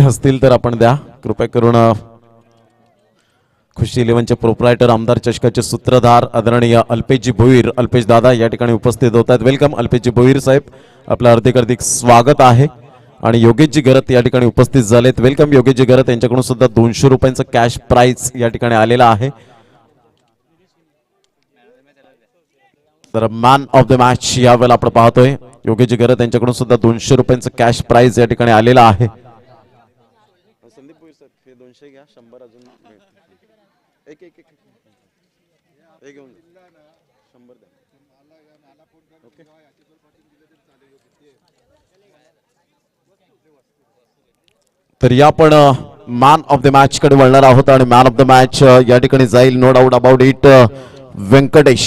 असतील तर आपण द्या कृपया करून. खुशी 11चे प्रोप्रायटर आमदार चषकाचे सूत्रधार आदरणीय अल्पेशजी भोईर, अल्पेश दादा या ठिकाणी उपस्थित होत आहेत. वेलकम अल्पेशजी भोईर साहेब, आपलं हार्दिक स्वागत आहे. आणि योगेशजी गरत या ठिकाणी उपस्थित झालेत. वेलकम योगेशजी गरत, यांच्याकडून सुद्धा 200 रुपयांचं कॅश प्राइज या ठिकाणी आलेला आहे. तर मॅन ऑफ द मॅच यावेळेला आपण पाहतोय योगेशजी गरत यांच्याकडून सुद्धा 200 रुपयांचं कॅश प्राइज या ठिकाणी आलेला आहे. संदीप भोईर साहेब 200 घ्या, 100 अजून एक एक एक घेऊन 100 द्या. ओके. तर या आपण मॅन ऑफ द मॅच कडे वळणार आहोत आणि मॅन ऑफ द मॅच या ठिकाणी जाईल no doubt about it Venkatesh.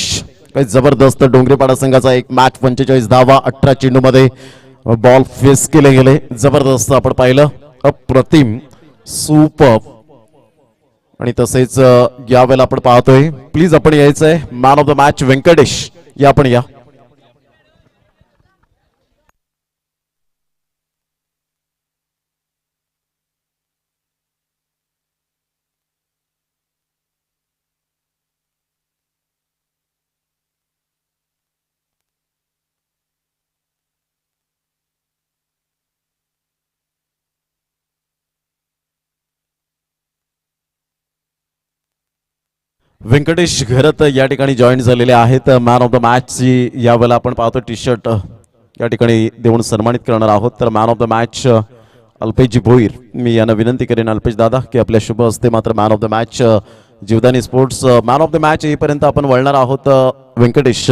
काही जबरदस्त डोंगरेपाडा संघाचा एक मॅच 45 धावा 18 चेंडूमध्ये बॉल फेस केले गेले. जबरदस्त आपण पाहिलं, अप्रतिम, सुपर. आणि तसेच यावेळेला आपण पाहतोय प्लीज आपण यायचंय man of the match Venkatesh, या आपण या. व्यंकटेश घरत या ठिकाणी जॉईन झालेले आहेत. मॅन ऑफ द मॅचची यावेळेला आपण पाहतो टी शर्ट या ठिकाणी देऊन सन्मानित करणार आहोत. तर man of the match Alpeshji Bhoir, मी यांना विनंती करेन अल्पेश दादा की आपल्या शुभ हस्ते मात्र man of the match Jivdani sports man of the match येईपर्यंत आपण वळणार आहोत. व्यंकटेश,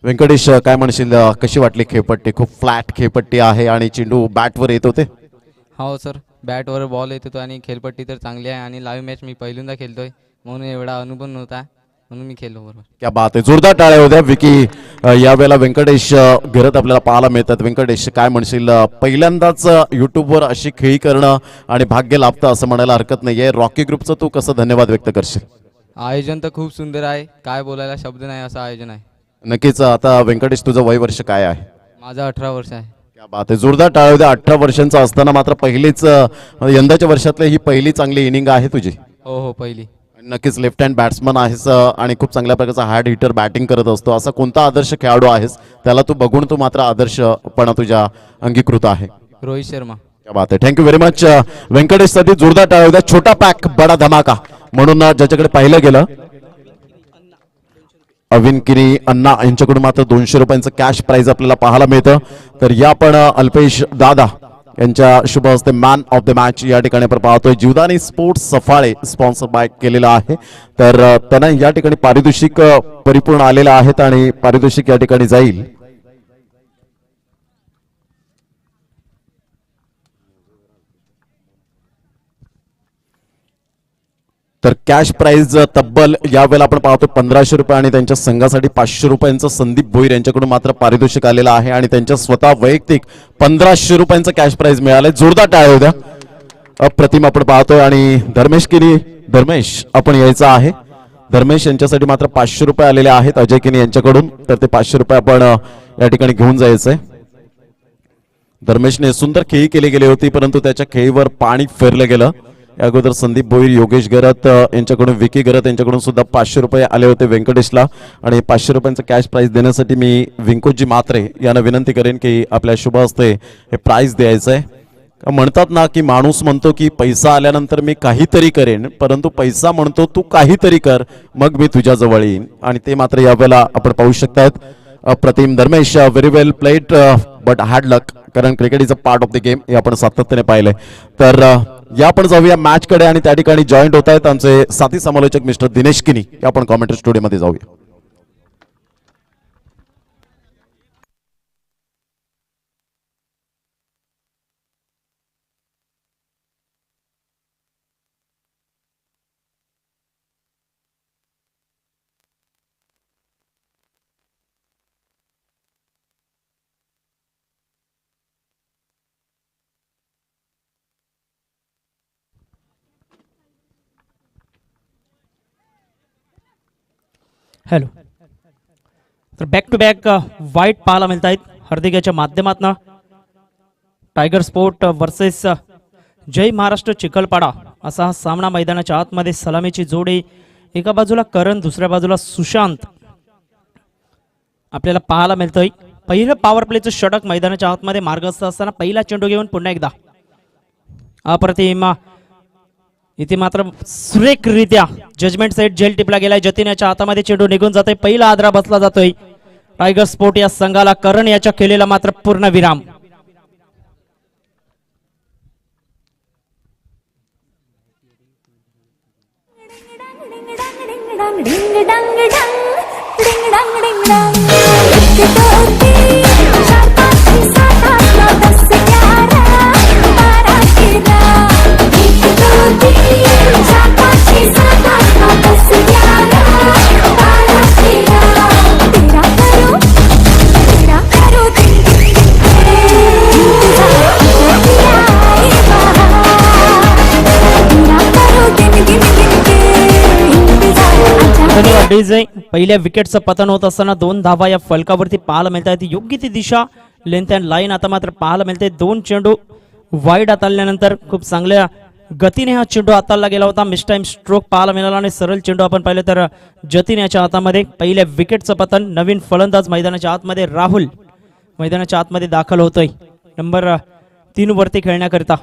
व्यंकटेश काय म्हणशील, कशी वाटली खेळपट्टी? खूप फ्लॅट खेळपट्टी आहे आणि चेंडू बॅटवर येत होते. हो सर, बॅटवर बॉल येत होतो आणि खेळपट्टी तर चांगली आहे आणि लाईव्ह मॅच मी पहिल्यांदा खेळतोय म्हणून एवढा अनुभव नव्हता म्हणून मी खेळलो बरोबर. क्या बात आहे, जोरदार टाळ्या होत्या. विकी यावेळेला व्यंकटेश घरात आपल्याला पाहायला मिळतात. व्यंकटेश काय म्हणशील, पहिल्यांदाच युट्यूबवर अशी खेळी करणं आणि भाग्य लाभतं असं म्हणायला हरकत नाहीये. रॉकी ग्रुपचं तू कसं धन्यवाद व्यक्त करशील? आयोजन तर खूप सुंदर आहे, काय बोलायला शब्द नाही असं आयोजन आहे. नक्कीच. आता व्यंकटेश तुझं वय वर्ष काय आहे? माझं 18 वर्ष आहे. क्या बात आहे, जोरदार टाळ्या होत्या. 18 वर्षांचा असताना मात्र पहिलीच यंदाच्या वर्षातली ही पहिली चांगली इनिंग आहे तुझी. हो हो, पहिली. नक्कीच लेफ्ट हँड बॅट्समन आहेस आणि खूप चांगल्या प्रकारचा हार्ड हिटर बॅटिंग करत असतो. असा कोणता आदर्श खेळाडू आहेस त्याला तू बघून तू मात्र आदर्शपणा तुझ्या अंगीकृत आहे? रोहित शर्मा. क्या बात आहे, थँक्यू व्हेरी मच व्यंकटेश. साठी जोरदार टाळ्या होत्या. छोटा पॅक बडा धमाका म्हणून ज्याच्याकडे पाहिलं गेलं अविनकिरी अण्णा यांच्याकडून मात्र 200 रुपयांचं कॅश प्राइज आपल्याला पाहायला मिळतं. तर या पण अल्पेश दादा यांच्या शुभ हस्ते मॅन ऑफ द मॅच या ठिकाणी आपण पाहतोय. Jivdani sports Safale sponsor by केलेला आहे. तर त्यांना या ठिकाणी पारितोषिक परिपूर्ण आलेलं आहेत आणि पारितोषिक या ठिकाणी जाईल तर कॅश प्राइज तब्बल यावेळेला आपण पाहतो 1500 रुपये आणि त्यांच्या संघासाठी 500 रुपयांचं संदीप भोईर यांच्याकडून मात्र पारितोषिक आलेलं आहे आणि त्यांच्या स्वतः वैयक्तिक 1500 रुपयांचं कॅश प्राइज मिळालंय. जोरदार टाळ्या होत्या. अप्रतिम आपण पाहतोय. आणि धर्मेश किनी, धर्मेश आपण यायचं आहे. धर्मेश यांच्यासाठी मात्र 500 रुपये आलेले आहेत अजय किनी यांच्याकडून. तर ते 500 रुपये आपण या ठिकाणी घेऊन जायचंय. धर्मेशने सुंदर खेळी केली गेली होती परंतु त्याच्या खेळीवर पाणी फेरलं गेलं. अगोदर संदीप भोईर, योगेश गरत यांच्याकडून, विकी गरत यांच्याकडून सुद्धा 500 रुपये आले होते व्यंकटेशला. आणि 500 रुपयांचं कॅश प्राइज देण्यासाठी मी विंकोजी मात्रे यांना विनंती करेन की आपल्या शुभ हस्ते हे प्राइज द्यायचं आहे. म्हणतात ना की माणूस म्हणतो की पैसा आल्यानंतर मी काहीतरी करेन, परंतु पैसा म्हणतो तू काहीतरी कर मग मी तुझ्या जवळ येईन. आणि ते मात्र यावेळेला आपण पाहू शकतात. अप्रतिम. Dharmesh, very well played but hard luck, कारण cricket is a part of the game हे आपण सातत्याने पाहिलंय. तर या आपण जाऊया मॅच कडे आणि त्या ठिकाणी जॉईंट होत आहेत आमचे साथी समालोचक मिस्टर दिनेश किनी. आपण कॉमेंट्री स्टुडिओमध्ये जाऊया. हॅलो. तर बॅक टू बॅक वाईट पाहायला मिळत आहेत हार्दिक याच्या माध्यमातून. टायगर स्पोर्ट वर्सेस जय महाराष्ट्र चिखलपाडा असा हा सामना मैदानाच्या आतमध्ये सलामीची जोडी. एका बाजूला करण, दुसऱ्या बाजूला सुशांत आपल्याला पाहायला मिळतोय. पहिलं पॉवर प्लेचं षटक मैदानाच्या आतमध्ये मार्गस्थ असताना पहिला चेंडू घेऊन पुन्हा एकदा अप्रतिम. इथे मात्र सुरेखरित्या जजमेंट सेट जेल टिपला गेलाय. जतीन याच्या हातामध्ये चेंडू निघून जातोय. पहिला आदरा बसला जातोय टायगर स्पोर्ट या संघाला. करण याच्या केलेला मात्र पूर्ण विराम. डीजे पहिल्या विकेटचं पतन होत असताना 2 धावा या फलकावरती पाहायला मिळत आहेत. योग्य ती दिशा, लेंथ अँड लाईन आता मात्र पाहायला मिळते. 2 चेंडू वाईड हाताळल्यानंतर खूप चांगल्या गतीने हा चेंडू हाताळला गेला होता. मिस टाइम स्ट्रोक पाहायला मिळाला आणि सरळ चेंडू आपण पाहिलं तर जतीन याच्या हातामध्ये पहिल्या विकेटचं पतन. नवीन फलंदाज मैदानाच्या आतमध्ये राहुल मैदानाच्या आतमध्ये दाखल होतोय नंबर 3 वरती खेळण्याकरिता.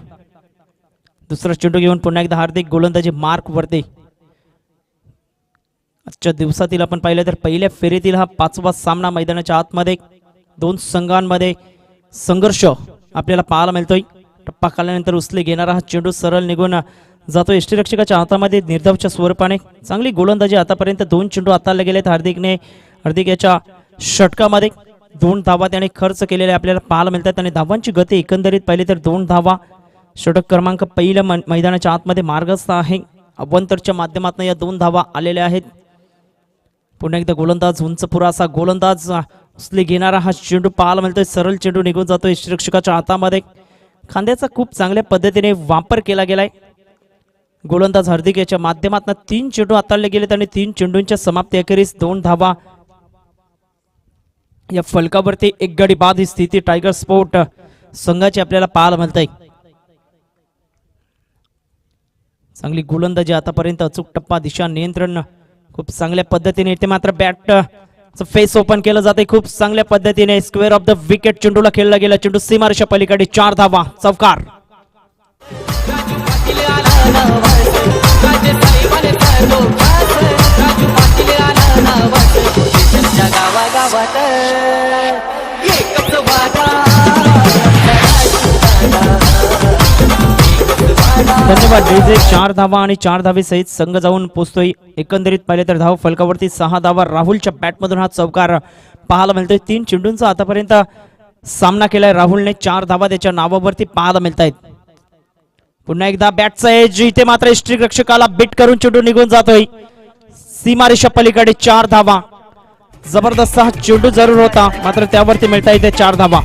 दुसरा चेंडू घेऊन पुन्हा एकदा हार्दिक गोलंदाजी मार्क वरती. आजच्या दिवसातील आपण पाहिलं तर पहिल्या फेरीतील हा 5वा सामना मैदानाच्या आतमध्ये 2 संघांमध्ये संघर्ष आपल्याला पाहायला मिळतोय. टप्पा खाल्ल्यानंतर उचले घेणारा हा चेंडू सरळ निघून जातो यष्टीरक्षकाच्या हातामध्ये. निर्धावच्या स्वरूपाने चांगली गोलंदाजी आतापर्यंत 2 चेंडू हाताळले गेलेत हार्दिक याच्या षटकामध्ये 2 धावा त्याने खर्च केलेले आपल्याला पाहायला मिळतात आणि धावांची गती एकंदरीत पाहिली तर 2 धावा. षटक क्रमांक पहिल्या मैदानाच्या आतमध्ये मार्गस्थ आहे. अवंतरच्या माध्यमातून या 2 धावा आलेल्या आहेत. पुन्हा एकदा गोलंदाज, उंच पुरासा गोलंदाज, उचली घेणारा हा चेंडू पाहायला मिळतोय. सरळ चेंडू निघून जातोय यष्टीरक्षकाच्या हातामध्ये. खांद्याचा खूप चांगल्या पद्धतीने वापर केला गेलाय. गोलंदाज हार्दिक याच्या माध्यमातून 3 चेंडू हाताळले गेलेत आणि 3 चेंडूंच्या समाप्ती अखेरीस 2 धावा या फलकावरती. 1 गडी बाद ही स्थिती टायगर स्पोर्ट संघाची आपल्याला पाहायला मिळते. चांगली गोलंदाजी आतापर्यंत, अचूक टप्पा, दिशा, नियंत्रण खूप चांगल्या पद्धतीने. इथे मात्र बॅट फेस ओपन केलं जाते खूप चांगल्या पद्धतीने. स्क्वेअर ऑफ द विकेट चेंडूला खेळला गेला. चेंडू सीमारेषा पलीकडे. 4 धावा, चौकार. धन्यवाद डीजे. 4 धावा आणि 4 धावे सहित संघ जाऊन पोहोचतोय. एकंदरीत पाहिले तर धाव फलकावरती 6 धावा. राहुलच्या बॅटमधून हा चौकार पाहायला मिळतोय. 3 चेंडूंचा आतापर्यंत सामना केलाय राहुलने. 4 धावा त्याच्या नावावरती पाहायला मिळत आहेत. पुन्हा एकदा बॅटचा एज. इथे मात्र यष्टीरक्षकाला बीट करून चेंडू निघून जातोय सीमारेषा पलीकडे. 4 धावा. जबरदस्त हा चेंडू जरूर होता, मात्र त्यावरती मिळता येते 4 धावा.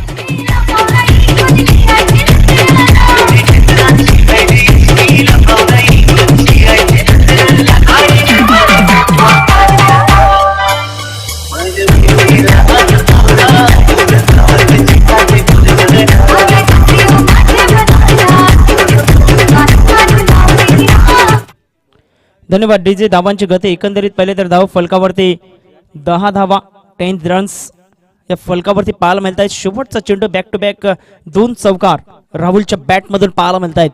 धन्यवाद डीजे. धावांची गती एकंदरीत पाहिले तर धाव फलकावरती 10 धावा, 10 रन्स या फलकावरती पाहायला मिळत आहेत. शेवटचा चेंडू बॅक टू बॅक 2 चौकार राहुलच्या बॅटमधून पाहायला मिळत आहेत.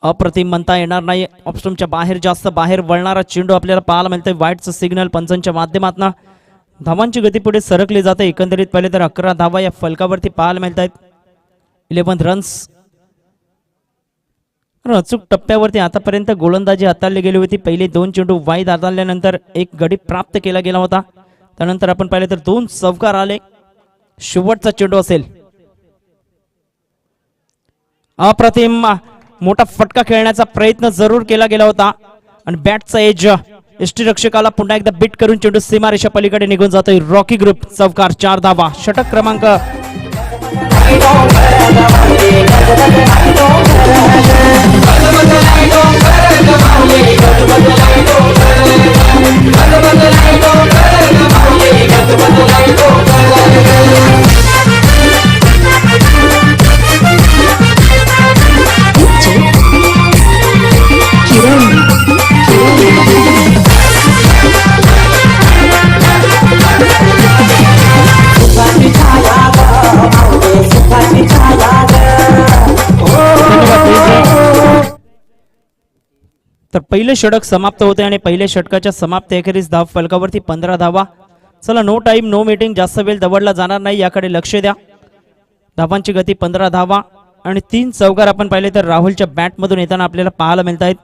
अप्रतिम म्हणता येणार नाही. ऑप्शनच्या बाहेर, जास्त बाहेर वळणारा चेंडू आपल्याला पाहायला मिळतोय. वाईटचं सिग्नल पंचांच्या माध्यमातून. धावांची गती पुढे सरकली जाते. एकंदरीत पाहिले तर 11 धावा या फलकावरती पाहायला मिळत आहेत. 11 रन्स. अचूक टप्प्यावरती आतापर्यंत गोलंदाजी हाताळली गेली होती. पहिले 2 चेंडू वाईड हाताळल्यानंतर 1 गडी प्राप्त केला गेला होता. त्यानंतर आपण पाहिले तर 2 चौकार आले. शेवटचा चेंडू असेल. अप्रतिम मोठा फटका खेळण्याचा प्रयत्न जरूर केला गेला होता आणि बॅटचा एज यष्टीरक्षकाला पुन्हा एकदा बीट करून चेंडू सीमारेषा पलीकडे निघून जातोय. रॉकी ग्रुप चौकार. 4 धावा. षटक क्रमांक तर पहिले षटक समाप्त होते आणि पहिल्या षटकाच्या समाप्तीअखेरीस धाव फलकावरती 15 धावा. चला, नो टाइम नो मीटिंग, जास्त वेळ दवडला जाणार नाही, याकडे लक्ष द्या. धावांची गती 15 धावा आणि 3 चौकार आपण पाहिले तर राहुलच्या बॅटमधून येताना आपल्याला पाहायला मिळत आहेत.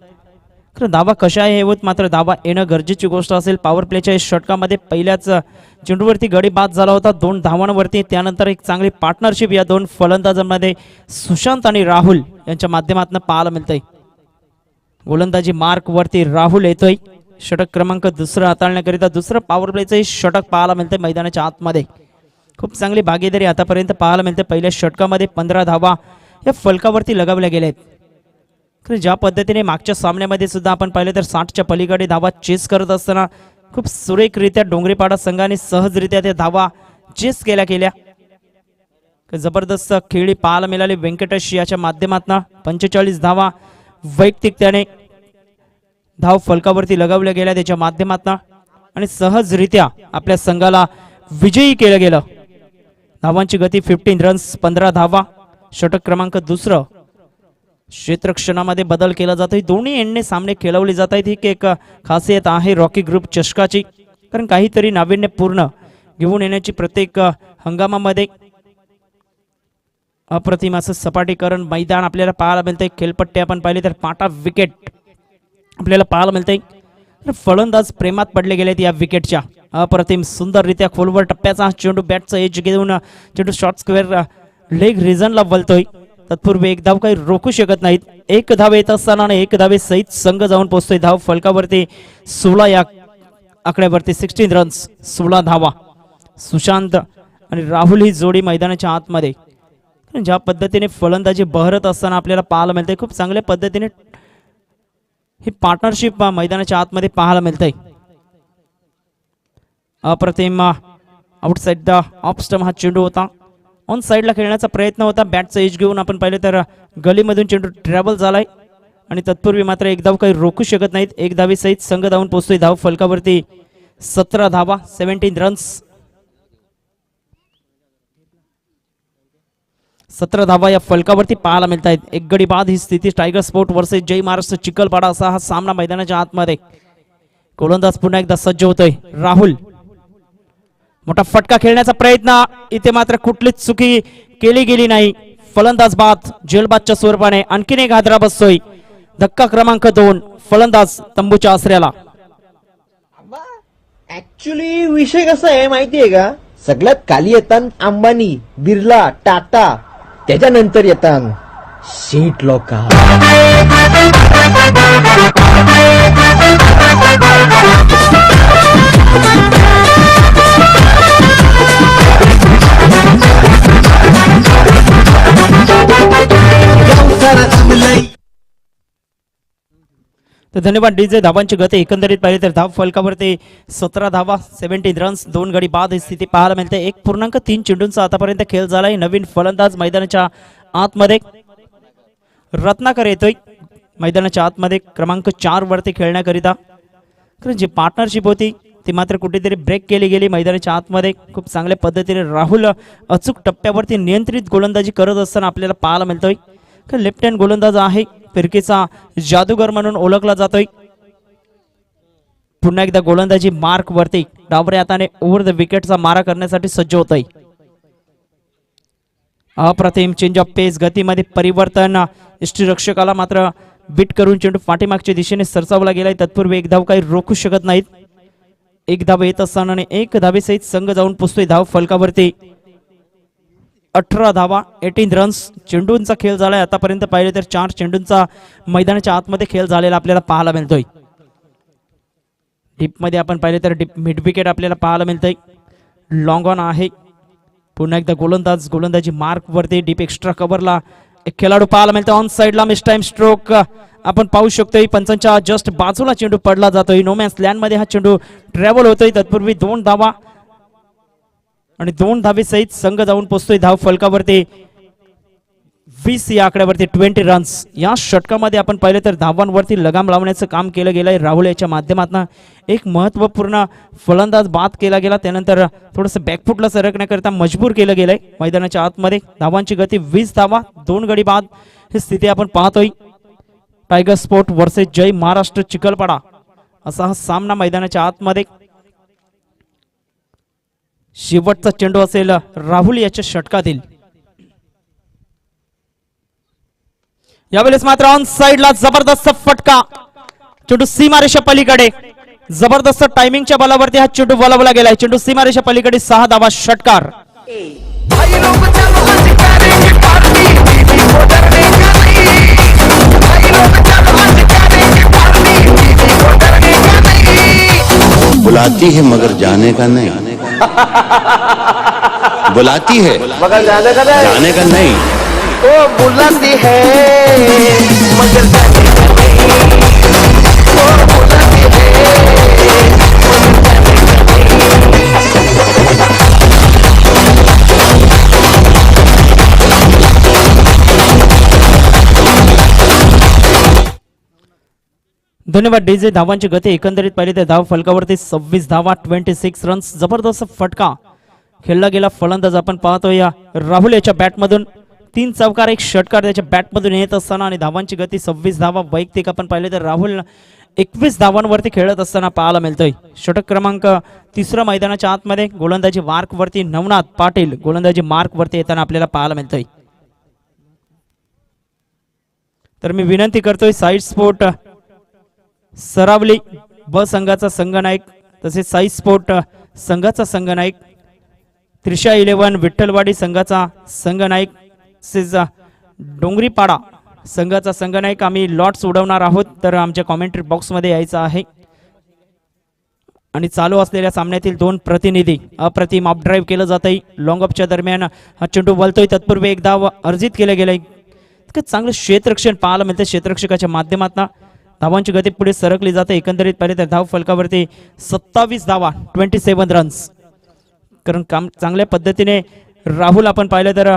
खरं धावा कशा आहे होत, मात्र धावा येणं गरजेची गोष्ट असेल. पॉवर प्लेच्या षटकामध्ये पहिल्याच चेंडूवरती गडी बाद झाला होता 2 धावांवरती. त्यानंतर एक चांगली पार्टनरशिप या 2 फलंदाजांमध्ये सुशांत आणि राहुल यांच्या माध्यमातून पाहायला मिळतंय. गोलंदाजी मार्क वरती राहुल येतोय. षटक क्रमांक 2 हाताळण्याकरिता दुसरं पॉवर प्लेचं षटक पाहायला मिळतंय मैदानाच्या आतमध्ये. खूप चांगली भागीदारी आतापर्यंत पाहायला मिळते. पहिल्या षटकामध्ये 15 धावा या फलकावरती लगावल्या गेल्या आहेत. खरं ज्या पद्धतीने मागच्या सामन्यामध्ये सुद्धा आपण पाहिलं तर 60च्या पलीकडे धावा चेस करत असताना खूप सुरेखरित्या डोंगरीपाडा संघाने सहजरित्या त्या धावा चेस केल्या. जबरदस्त खेळी पाहायला मिळाली. व्यंकटेश याच्या माध्यमातून 45 धावा वैयक्तिक त्याने धाव फलकावरती लगावल्या गेल्या त्याच्या माध्यमातून आणि सहजरित्या आपल्या संघाला विजयी केलं गेलं. धावांची गती 15 रन्स 15 धावा. षटक क्रमांक 2. क्षेत्रक्षणामध्ये बदल केला जातोय. दोन्ही एंडने सामने खेळवले जात आहेत. ही एक खासियत आहे रॉकी ग्रुप चषकाची, कारण काहीतरी नाविन्यपूर्ण घेऊन येण्याची प्रत्येक हंगामामध्ये अप्रतिम असं सपाटीकरण मैदान आपल्याला पाहायला मिळतंय. खेळपट्टी आपण पाहिली तर पाटा विकेट आपल्याला पाहायला मिळतंय. फलंदाज प्रेमात पडले गेलेत या विकेटच्या. अप्रतिम सुंदररित्या खोलवर टप्प्याचा चेंडू बॅटचा एज घेऊन चेंडू शॉर्ट स्क्वेअर लेग रिजनला वलतोय. तत्पूर्वी एक धाव काही रोखू शकत नाहीत. एक धाव येत असताना आणि एक धावे सहित संघ जाऊन पोहोचतोय. धाव फलकावरती 16 या आकड्यावरती 16 रन्स 16 धावा. सुशांत आणि राहुल ही जोडी मैदानाच्या आतमध्ये. ज्या पद्धतीने फलंदाजी बहरत असताना आपल्याला पाहायला मिळते, खूप चांगल्या पद्धतीने ही पार्टनरशिप मैदानाच्या आतमध्ये पाहायला मिळते. अप्रतिम आउटसाइड द ऑफ स्टंप हा चेंडू होता. ऑन साईडला खेळण्याचा प्रयत्न होता. बॅटचा एज घेऊन आपण पाहिलं तर गलीमधून चेंडू ट्रॅव्हल झालाय आणि तत्पूर्वी मात्र एक धाव काही रोखू शकत नाहीत. एक धावी सहित संघ धावून पोहोचतोय. धाव फलकावरती 17 धावा 17 रन्स 17 धावा या फलकावरती पाहायला मिळत आहेत. एक गडी बाद ही स्थिती. टायगर स्पोर्ट वर्सेस जय महाराष्ट्र चिखलपाडा असा हा सामना मैदानाच्या आतमध्ये. गोलंदाज पुन्हा एकदा सज्ज होतोय. राहुल मोठा फटका खेळण्याचा प्रयत्न, इथे मात्र कुठलीच चुकी केली गेली नाही. फलंदाज बाद जेलबादच्या स्वरूपाने आणखीन एक हादरा बसतोय. धक्का क्रमांक 2 फलंदाज तंबूच्या आसऱ्याला. ऍक्च्युली विषय कसा आहे माहितीये का, सगळ्यात खाली येतात अंबानी, बिर्ला, टाटा, त्याच्यानंतर येतात शेठ लोक. तर धन्यवाद डीजे. धावांची गती एकंदरीत पाहिली तर धाव फलकावरती 17 धावा 17 रन्स 2 गडी बाद ही स्थिती पाहायला मिळते. 1.3 चेंडूंचा आतापर्यंत खेळ झालाय. नवीन फलंदाज मैदानाच्या आतमध्ये रत्नाकर येतोय मैदानाच्या आतमध्ये क्रमांक 4 वरती खेळण्याकरिता. कारण जी पार्टनरशिप होती ती मात्र कुठेतरी ब्रेक केली गेली मैदानाच्या आतमध्ये. खूप चांगल्या पद्धतीने राहुल अचूक टप्प्यावरती नियंत्रित गोलंदाजी करत असताना आपल्याला पाहायला मिळतोय. कारण लेफ्ट हँड गोलंदाज आहे, फिरकीचा जादूगर म्हणून ओळखला जातोय. पुन्हा एकदा गोलंदाजी मार्क वरती डावरे हाताने ओव्हर द विकेटचा मारा करण्यासाठी सज्ज होतोय. अप्रतिम चेंज ऑफ पेस, गतीमध्ये परिवर्तन. यष्टीरक्षकाला मात्र बीट करून चेंडू पाठीमागच्या दिशेने सरसावला गेलाय. तत्पूर्वी एक धाव काही रोखू शकत नाहीत. एक धाव येत असताना आणि एक धावेसहित संघ जाऊन पोचतोय. धाव फलकावरती 18 धावा 18 रन्स. चेंडूंचा खेळ झालाय. आतापर्यंत पाहिले तर 4 चेंडूंचा मैदानाच्या आतमध्ये खेळ झालेला आपल्याला पाहायला मिळतोय. डीप मध्ये आपण पाहिले तर डीप मिड विकेट आपल्याला पाहायला मिळतंय. लॉंग ऑन आहे. पुन्हा एकदा गोलंदाजी मार्क वरती डीप एक्स्ट्रा कव्हरला एक खेळाडू पाहायला मिळतो. ऑन साइडला मिस टाइम स्ट्रोक आपण पाहू शकतोय. पंचांच्या जस्ट बाजूला चेंडू पडला जातोय. नो मॅन्स लँड मध्ये हा चेंडू ट्रॅव्हल होतोय. तत्पूर्वी 2 धावा आणि 2 धावे सहित संघ जाऊन पोहोचतोय. धाव फलकावरती 20 या आकड्यावरती 20 रन्स. या षटकामध्ये आपण पाहिलं तर धावांवरती लगाम लावण्याचं काम केलं गेलंय राहुल याच्या माध्यमातून. एक महत्वपूर्ण फलंदाज बाद केला गेला, त्यानंतर थोडंसं बॅकफुटला सरकण्याकरिता मजबूर केलं गेलंय मैदानाच्या आतमध्ये. धावांची गती 20 धावा 2 गडी बाद ही स्थिती आपण पाहतोय. टायगर स्पोर्ट वर्सेस जय महाराष्ट्र चिखलपाडा असा हा सामना मैदानाच्या आतमध्ये. शेवटचा चेंडू असेल राहुल याच्या षटकातील. यावेळेस मात्र ऑन साइडला जबरदस्त फटका, चेंडू सीमारेषा पलीकडे. जबरदस्त टायमिंगच्या बलावरती हा चेंडू बोलावला गेलाय. चेंडू सीमारेषा पलीकडे 6 धावा षटकार. बुलाती है मगर जाने का नहीं, बुलाती है मगर जाने का नहीं. ओ बुलाती है मगर जाने का नहीं. ओ बुलाती है धन्यवाद डीजे. धावांची गती एकंदरीत पाहिली तर धाव फलकावरती 26 धावा, 26 रन्स. जबरदस्त फटका खेळला गेला. फलंदाज आपण पाहतो या राहुल याच्या बॅटमधून 3 चौकार 1 षटकार त्याच्या बॅटमधून येत असताना आणि धावांची गती 26 धावा. वैयक्तिक आपण पाहिले तर राहुल 21 धावांवरती खेळत असताना पाहायला मिळतोय. षटक क्रमांक 3 मैदानाच्या आतमध्ये. गोलंदाजी मार्क वरती नवनाथ पाटील गोलंदाजी मार्क वरती येताना आपल्याला पाहायला मिळतोय. तर मी विनंती करतोय साईड स्पोर्ट सरावली ब संघाचा संघनायक तसेच साई स्पोर्ट संघाचा संघनायक, त्रिशा 11 विठ्ठलवाडी संघाचा संघनायक तसेच डोंगरीपाडा संघाचा संघनायक आम्ही लॉट्स उडवणार आहोत. तर आमच्या कॉमेंट्री बॉक्समध्ये यायचं आहे. आणि चालू असलेल्या सामन्यातील 2 प्रतिनिधी अप्रतिम अप ड्राईव्ह केलं जात आहे. लॉंग ऑफच्या दरम्यान हा चेंडू वळतोय. तत्पूर्वी एक धाव अर्जित केलं गेलंय. चांगलं क्षेत्ररक्षण पाहायला मिळतं क्षेत्ररक्षकाच्या माध्यमातून. धावांची गती पुढे सरकली जाते. एकंदरीत पाहिले तर धाव फलकावरती 27 धावा, 27 रन्स. कारण काम चांगल्या पद्धतीने राहुल आपण पाहिलं तर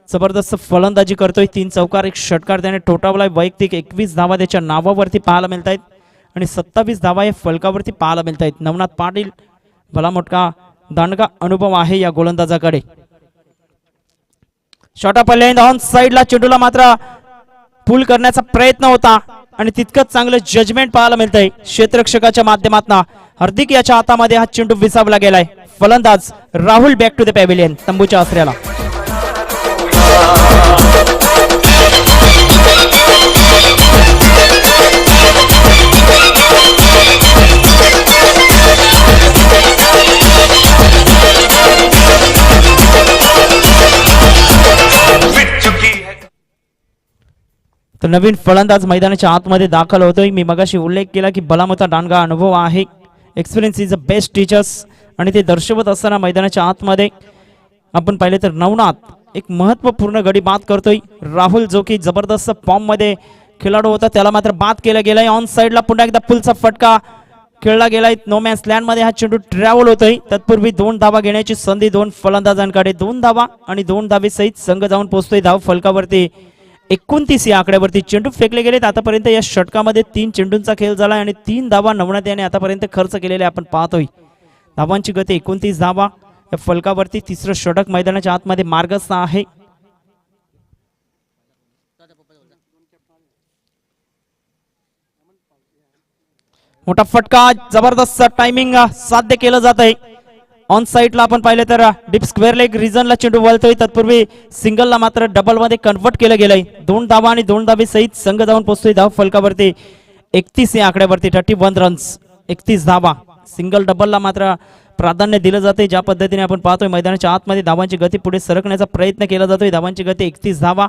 जबरदस्त फलंदाजी करतोय. 3 चौकार 1 षटकार त्याने ठोठावलाय. वैयक्तिक 21 धावा त्याच्या नावावरती पाहायला मिळत आहेत आणि 27 धावा या फलकावरती पाहायला मिळत आहेत. नवनाथ पाटील भला मोठा दांडगा अनुभव आहे या गोलंदाजाकडे. शॉट ऑफ लेंथ ऑन साइडला चेंडूला मात्र पुल करण्याचा प्रयत्न होता आणि तितकंच चांगलं जजमेंट पाहायला मिळतंय क्षेत्ररक्षकाच्या माध्यमातून. हार्दिक याच्या हातामध्ये हा चेंडू विसावला गेलाय. फलंदाज Rahul back to the pavilion तंबूच्या आसऱ्याला. तर नवीन फलंदाज मैदानाच्या आतमध्ये दाखल होतोय. मी मगाशी उल्लेख केला की बलामता डांगा अनुभव आहे. Experience is a best teachers आणि ते दर्शवत असताना मैदानाच्या आतमध्ये आपण पाहिले तर नवनाथ एक महत्त्वपूर्ण गडी बाद करतोय. राहुल जो की जबरदस्त फॉर्म मध्ये खेळाडू होता त्याला मात्र बाद केला गेलाय. ऑन साइडला पुन्हा एकदा पुलचा फटका खेळला गेलाय. नो मॅन्स लँड मध्ये हा चेंडू ट्रॅव्हल होतोय. तत्पूर्वी 2 धावा घेण्याची संधी 2 फलंदाजांकडे. 2 धावा आणि 2 धावे सहित संघ जाऊन पोहोचतोय धाव फलकावरती 29 या आकड्यावरती. चेंडू फेकले गेलेत. आतापर्यंत या षटकामध्ये 3 चेंडूंचा खेळ झाला आणि 3 धावा नवनाथ याने आतापर्यंत खर्च केलेले आपण पाहतोय. धावांची गती 29 धावा या फलकावरती. 3रं षटक मैदानाच्या आतमध्ये मार्गस्थ आहे. मोठा फटका जबरदस्त टायमिंग साध्य केलं जात आहे. ऑन साइडला आपण पाहिलं तर डीप स्क्वेअर लेग रिजनला चेंडू वळतोय. तत्पूर्वी सिंगलला मात्र डबल मध्ये कन्वर्ट केलं गेलंय. 2 धावा आणि 2 धावे सहित संघ जाऊन पोहोचतोय धाव फलकावरती 31 या आकड्यावरती. 31 रन्स 31 धावा. सिंगल डबलला मात्र प्राधान्य दिलं जाते. ज्या पद्धतीने आपण पाहतोय मैदानाच्या आतमध्ये धावांची गती पुढे सरकण्याचा प्रयत्न केला जातोय. धावांची गती 31 धावा.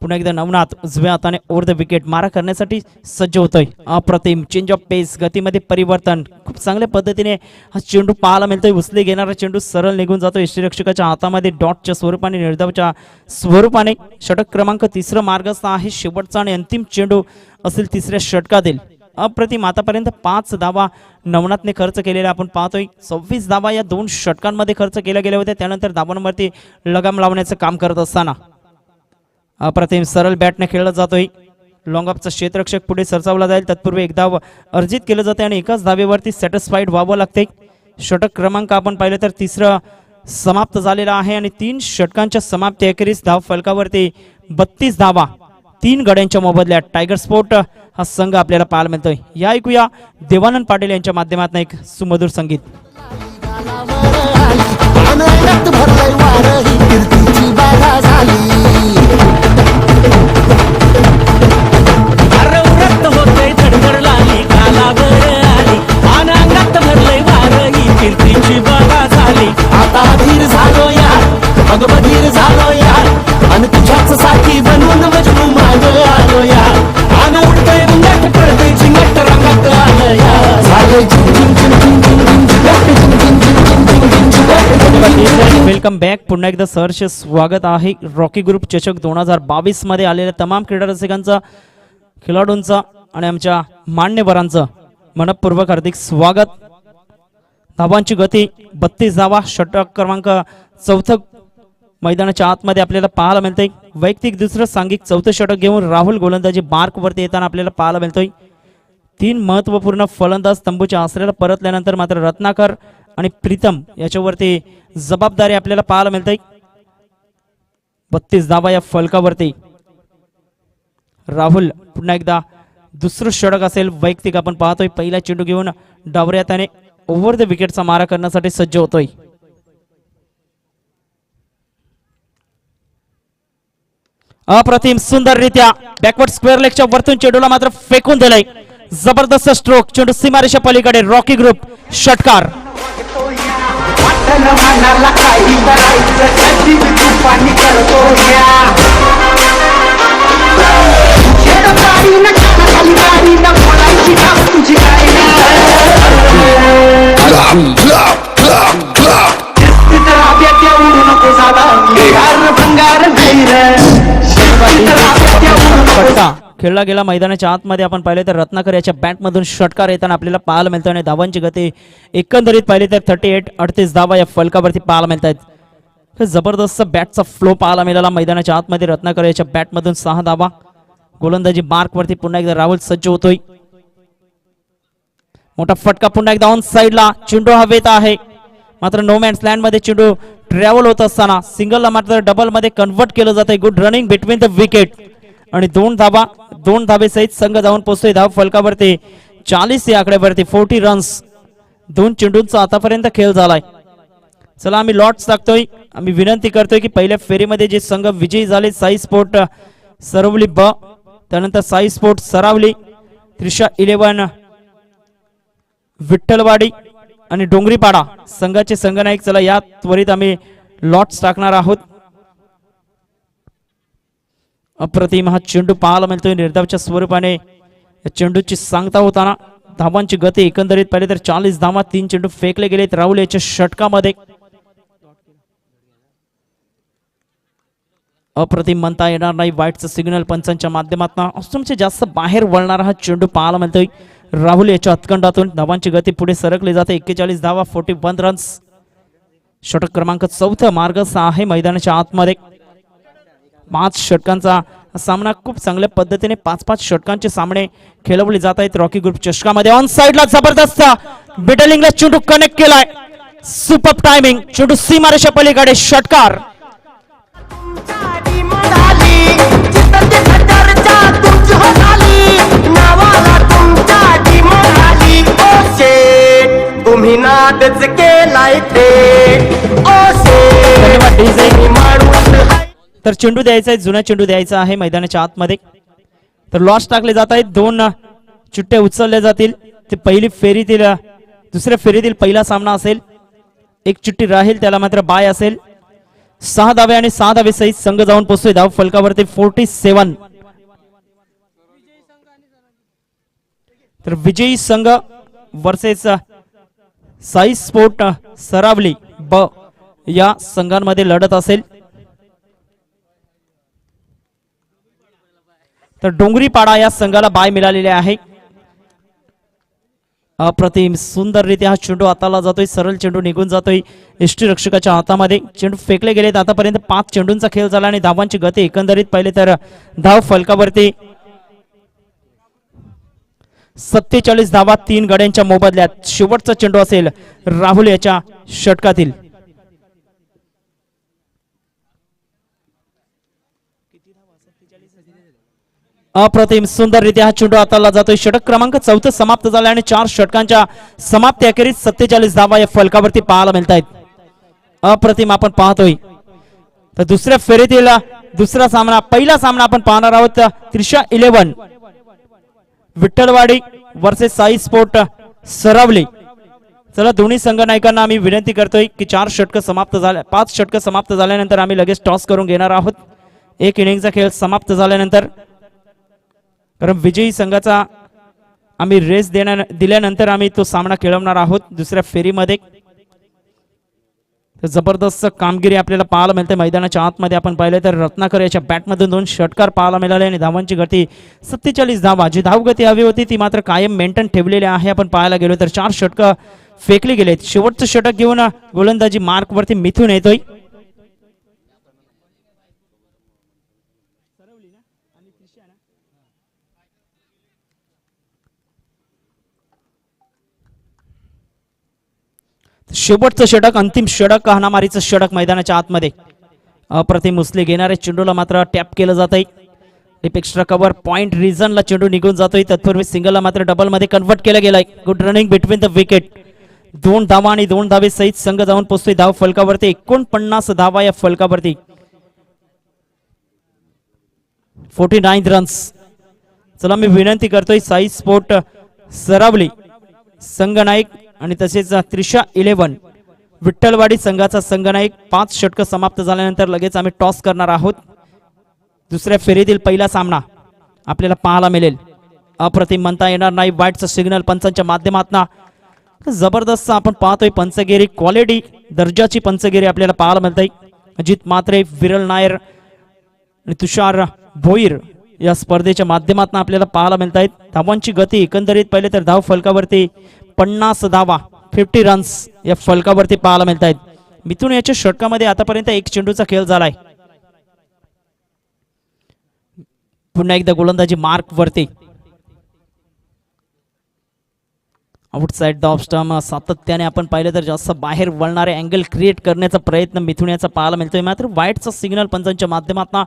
पुन्हा एकदा नवनाथ उजव्या हाताने ओव्हर द विकेट मारा करण्यासाठी सज्ज होतोय. अप्रतिम चेंज ऑफ पेस गतीमध्ये परिवर्तन खूप चांगल्या पद्धतीने हा चेंडू पाहायला मिळतोय. उचले घेणारा चेंडू सरळ निघून जातो यष्टीरक्षकाच्या हातामध्ये डॉटच्या स्वरूपाने निर्धावच्या स्वरूपाने. षटक क्रमांक 3 मार्गस्थ आहे. शेवटचा आणि अंतिम चेंडू असेल 3ऱ्या षटकातील. अप्रतिम आतापर्यंत 5 धावा नवनाथने खर्च केलेला आपण पाहतोय. 26 धावा या 2 षटकांमध्ये खर्च केल्या गेल्या होत्या. त्यानंतर धावांवरती लगाम लावण्याचं काम करत असताना अप्रतिम सरळ बॅटने खेळला जातोय. लॉंग ऑफचा क्षेत्ररक्षक पुढे सरसावला जाईल. तत्पूर्वी एक धाव अर्जित केलं जाते आणि एकाच धावेवरती सॅटिस्फाईड व्हावं लागते. षटक क्रमांक आपण पाहिलं तर 3रं समाप्त झालेला आहे आणि 3 षटकांच्या समाप्ती अखेरीस धाव फलकावरती 32 धावा 3 गड्यांच्या मोबदल्यात टायगर स्पोर्ट हा संघ आपल्याला पाहायला मिळतोय. या ऐकूया देवानंद पाटील यांच्या माध्यमातून एक सुमधुर संगीत. अनंत भरलंय वार ही कीर्तीची बाधा झाली. रक्त होतय धडधड लाली कालावर आली. अनंत भरलंय वार ही कीर्तीची बाधा झाली. आता धीर झालो यार मग बधीर झालो यार आणि तुझ्याच साथी बनून मजनू माग आलो यार. आन उडतय मुंगट पडतय चिंगट रंगात आलं यार. झालंय झिंग झिंग झिंग झिंग झिंग झिंग झिंग झिंग झिंग झिंग झिंग झिंग झिंग. Welcome back. पुन्हा एकदा सहर्ष स्वागत आहे रॉकी ग्रुप चषक 2022 मध्ये आलेल्या तमाम क्रीडा रसिकांचं, खेळाडूंचं आणि आमच्या मान्यवरांचं मनपूर्वक हार्दिक स्वागत. धावांची गती 32 धावा. षटक क्रमांक 4 मैदानाच्या आतमध्ये आपल्याला पाहायला मिळतंय. वैयक्तिक दुसरं सांघिक 4थं षटक घेऊन राहुल गोलंदाजी मार्क वरती येताना आपल्याला पाहायला मिळतोय. 3 महत्वपूर्ण फलंदाज तंबूच्या आसऱ्याला परतल्यानंतर मात्र रत्नाकर आणि प्रीतम याच्यावरती जबाबदारी आपल्याला पाहायला मिळते. 32 धावा या फलकावरती. राहुल पुन्हा एकदा दुसरं षटक असेल वैयक्तिक आपण पाहतोय. पहिला चेंडू घेऊन डावऱ्या त्याने ओव्हर द विकेटचा मारा करण्यासाठी सज्ज होतोय. अप्रतिम सुंदररित्या बॅकवर्ड स्क्वेअर लेगच्या वरतून चेंडूला मात्र फेकून दिलाय. जबरदस्त स्ट्रोक. चेंडू सीमारेषा पलीकडे. रॉकी ग्रुप षटकार. मनाला काही करायचं कधी मी तुफानी करतो या. शेडकारी न खाली गाडी न बोलायची काम तुझी काय उडू नको झाला भंगार फटका खेळला गेला मैदानाच्या आतमध्ये. आपण पाहिले तर रत्नाकर याच्या बॅटमधून षटकार येताना आपल्याला पाहायला मिळतं आणि धावांची गती एकंदरीत पाहिली तर 38 धावा या फलकावरती पाहायला मिळत आहेत. जबरदस्त बॅटचा फ्लो पाहायला मिळाला मैदानाच्या आतमध्ये. रत्नाकर याच्या बॅटमधून 6 धावा. गोलंदाजी मार्क वरती पुन्हा एकदा राहुल सज्ज होतोय. मोठा फटका पुन्हा एकदा ऑन साइडला. चेंडू हवेत आहे मात्र नो मॅन्स लँड मध्ये चेंडू ट्रॅव्हल होत असताना सिंगलला मात्र डबल मध्ये कन्वर्ट केलं जातंय. Good running between the wicket आणि 2 धाबेसहित संघ जाऊन पोहोचतोय धाव फलकावरती. 40 या आकड्यावरती 40 रन्स. 2 चेंडूंचा आतापर्यंत खेळ झालाय. चला आम्ही लॉट्स टाकतोय. आम्ही विनंती करतोय की पहिल्या फेरीमध्ये जे संघ विजयी झाले साई स्पोर्ट सरवली ब, त्यानंतर साई स्पोर्ट सरावली, त्रिशा 11 विठ्ठलवाडी आणि डोंगरीपाडा संघाचे संघनायक. चला या त्वरित आम्ही लॉट्स टाकणार आहोत. अप्रतिम हा चेंडू पाहायला मिळतोय निर्धावच्या स्वरूपाने. या चेंडूची सांगता होताना धावांची गती एकंदरीत पाहिले तर 40 धावा. 3 चेंडू फेकले गेलेत राहुल याच्या षटकामध्ये. अप्रतिम म्हणता येणार नाही. वाईटचं सिग्नल पंचांच्या माध्यमातून ऑस्ट्रेलियाच्या जास्त बाहेर वळणारा हा चेंडू पाहायला मिळतोय राहुल याच्या हतकंडातून. धावांची गती पुढे सरकली जाते. 41 धावा 41 रन्स. षटक क्रमांक 4 मार्ग आहे मैदानाच्या आतमध्ये. 5 षटकांचा सामना खूप चांगल्या पद्धतीने 5-5 षटकांचे सामने खेळवले जात आहेत रॉकी ग्रुप चषकामध्ये. ऑन साइडला जबरदस्त बिटलिंगला चेंडू कनेक्ट केलाय. Super timing. चेंडू सीमारेषा पलीकडे. षटकार. तुम्ही नादच केलाय ते तर चेंडू द्यायचा आहे. जुना चेंडू द्यायचा आहे मैदानाच्या आतमध्ये. तर लॉस टाकले जात आहेत. 2 चिठ्ठ्या उचलल्या जातील. ते पहिली फेरीतील दुसऱ्या फेरीतील पहिला सामना असेल. 1 चिठ्ठी राहील त्याला मात्र बाय असेल. 6 धावे आणि 6 धावे सहित संघ जाऊन पोहोचतोय धाव फलकावरती 47. तर विजयी संघ वर्सेस साई स्पोर्ट सरावली ब या संघांमध्ये लढत असेल. तर डोंगरीपाडा या संघाला बाय मिळालेले आहे. अप्रतिम सुंदररित्या हा चेंडू हाताला जातोय. सरळ चेंडू निघून जातोय यष्टीरक्षकाच्या हातामध्ये. चेंडू फेकले गेलेत. आतापर्यंत 5 चेंडूंचा खेळ झाला आणि धावांची गती एकंदरीत पाहिले तर धाव फलकावरती 47 धावा 3 गड्यांच्या मोबदल्यात. शेवटचा चेंडू असेल राहुल याच्या षटकातील. अप्रतिम सुंदररित्या हा चेंडू हाताळला जातोय. षटक क्रमांक 4 समाप्त झाला आणि 4 षटकांच्या समाप्ती अखेरीस 47 धावा या फलकावरती पाहायला मिळत आहेत. अप्रतिम आपण पाहतोय. तर दुसऱ्या फेरीतील दुसरा सामना, पहिला सामना आपण पाहणार आहोत. त्रिशा 11 विठ्ठलवाडी वर्सेस साई स्पोर्ट सरावली. चला दोन्ही संघ नायकांना आम्ही विनंती करतोय की 4 षटक समाप्त झाल्या, 5 षटक समाप्त झाल्यानंतर आम्ही लगेच टॉस करून घेणार आहोत. एक इनिंगचा खेळ समाप्त झाल्यानंतर, कारण विजयी संघाचा आम्ही रेस दिल्यानंतर आम्ही तो सामना खेळवणार आहोत दुसऱ्या फेरीमध्ये. तर जबरदस्त कामगिरी आपल्याला पाहायला मिळते मैदानाच्या आतमध्ये. आपण पाहिलं तर रत्नाकर याच्या बॅटमधून 2 षटकार पाहायला मिळाले आणि धावांची गती 47 धावा. जी धावगती हवी होती ती मात्र कायम मेंटेन ठेवलेली आहे. आपण पाहायला गेलो तर 4 षटक फेकली गेलेत. शेवटचं षटक घेऊन गोलंदाजी मार्क वरती मिथून येतोय. शेवटचं षटक, अंतिम षटक, हाणामारीचं षटक मैदानाच्या आतमध्ये. अप्रतिम उचले घेणारे चेंडूला मात्र टॅप केलं जात आहे. एक्स्ट्रा कव्हर पॉइंट रिझनला चेंडू निघून जातोय. तत्पूर्वी सिंगलला मात्र डबल मध्ये कन्वर्ट केलं गेलाय. Good running between the wicket. 2 धावा आणि 2 धावे सहित संघ जाऊन पोहोचतोय धाव फलकावरती. 49 धावा या फलकावरती. 49 रन्स. चला मी विनंती करतोय साई स्पोर्ट सरावली संघ नायक आणि तसेच त्रिशा 11 विठ्ठलवाडी संघाचा संघ नायक 5 षटक समाप्त झाल्यानंतर लगेच आम्ही टॉस करणार आहोत. दुसऱ्या फेरीतील पहिला सामना आपल्याला पाहायला मिळेल. अप्रतिम म्हणता येणार नाही. वाईटचा सिग्नल पंचांच्या माध्यमातून जबरदस्त आपण पाहतोय. पंचगिरी क्वालिटी दर्जाची पंचगिरी आपल्याला पाहायला मिळते. अजित म्हात्रे, विरल नायर आणि तुषार भोईर या स्पर्धेच्या माध्यमातून आपल्याला पाहायला मिळत आहेत. धावांची गती एकंदरीत पहिले तर धाव फलकावरती 50 धावा 50 रन्स या फलकावरती पाहायला मिळत आहेत. मिथून याच्या षटकामध्ये आतापर्यंत 1 चेंडूचा खेळ झालाय. पुन्हा एकदा गोलंदाजी मार्क वरती. आउटसाइड द ऑफ स्टंप सातत्याने आपण पाहिलं तर जास्त बाहेर वळणारे अँगल क्रिएट करण्याचा प्रयत्न मिथून याचा पाहायला मिळतोय. मात्र वाईटचा सिग्नल पंचांच्या माध्यमातून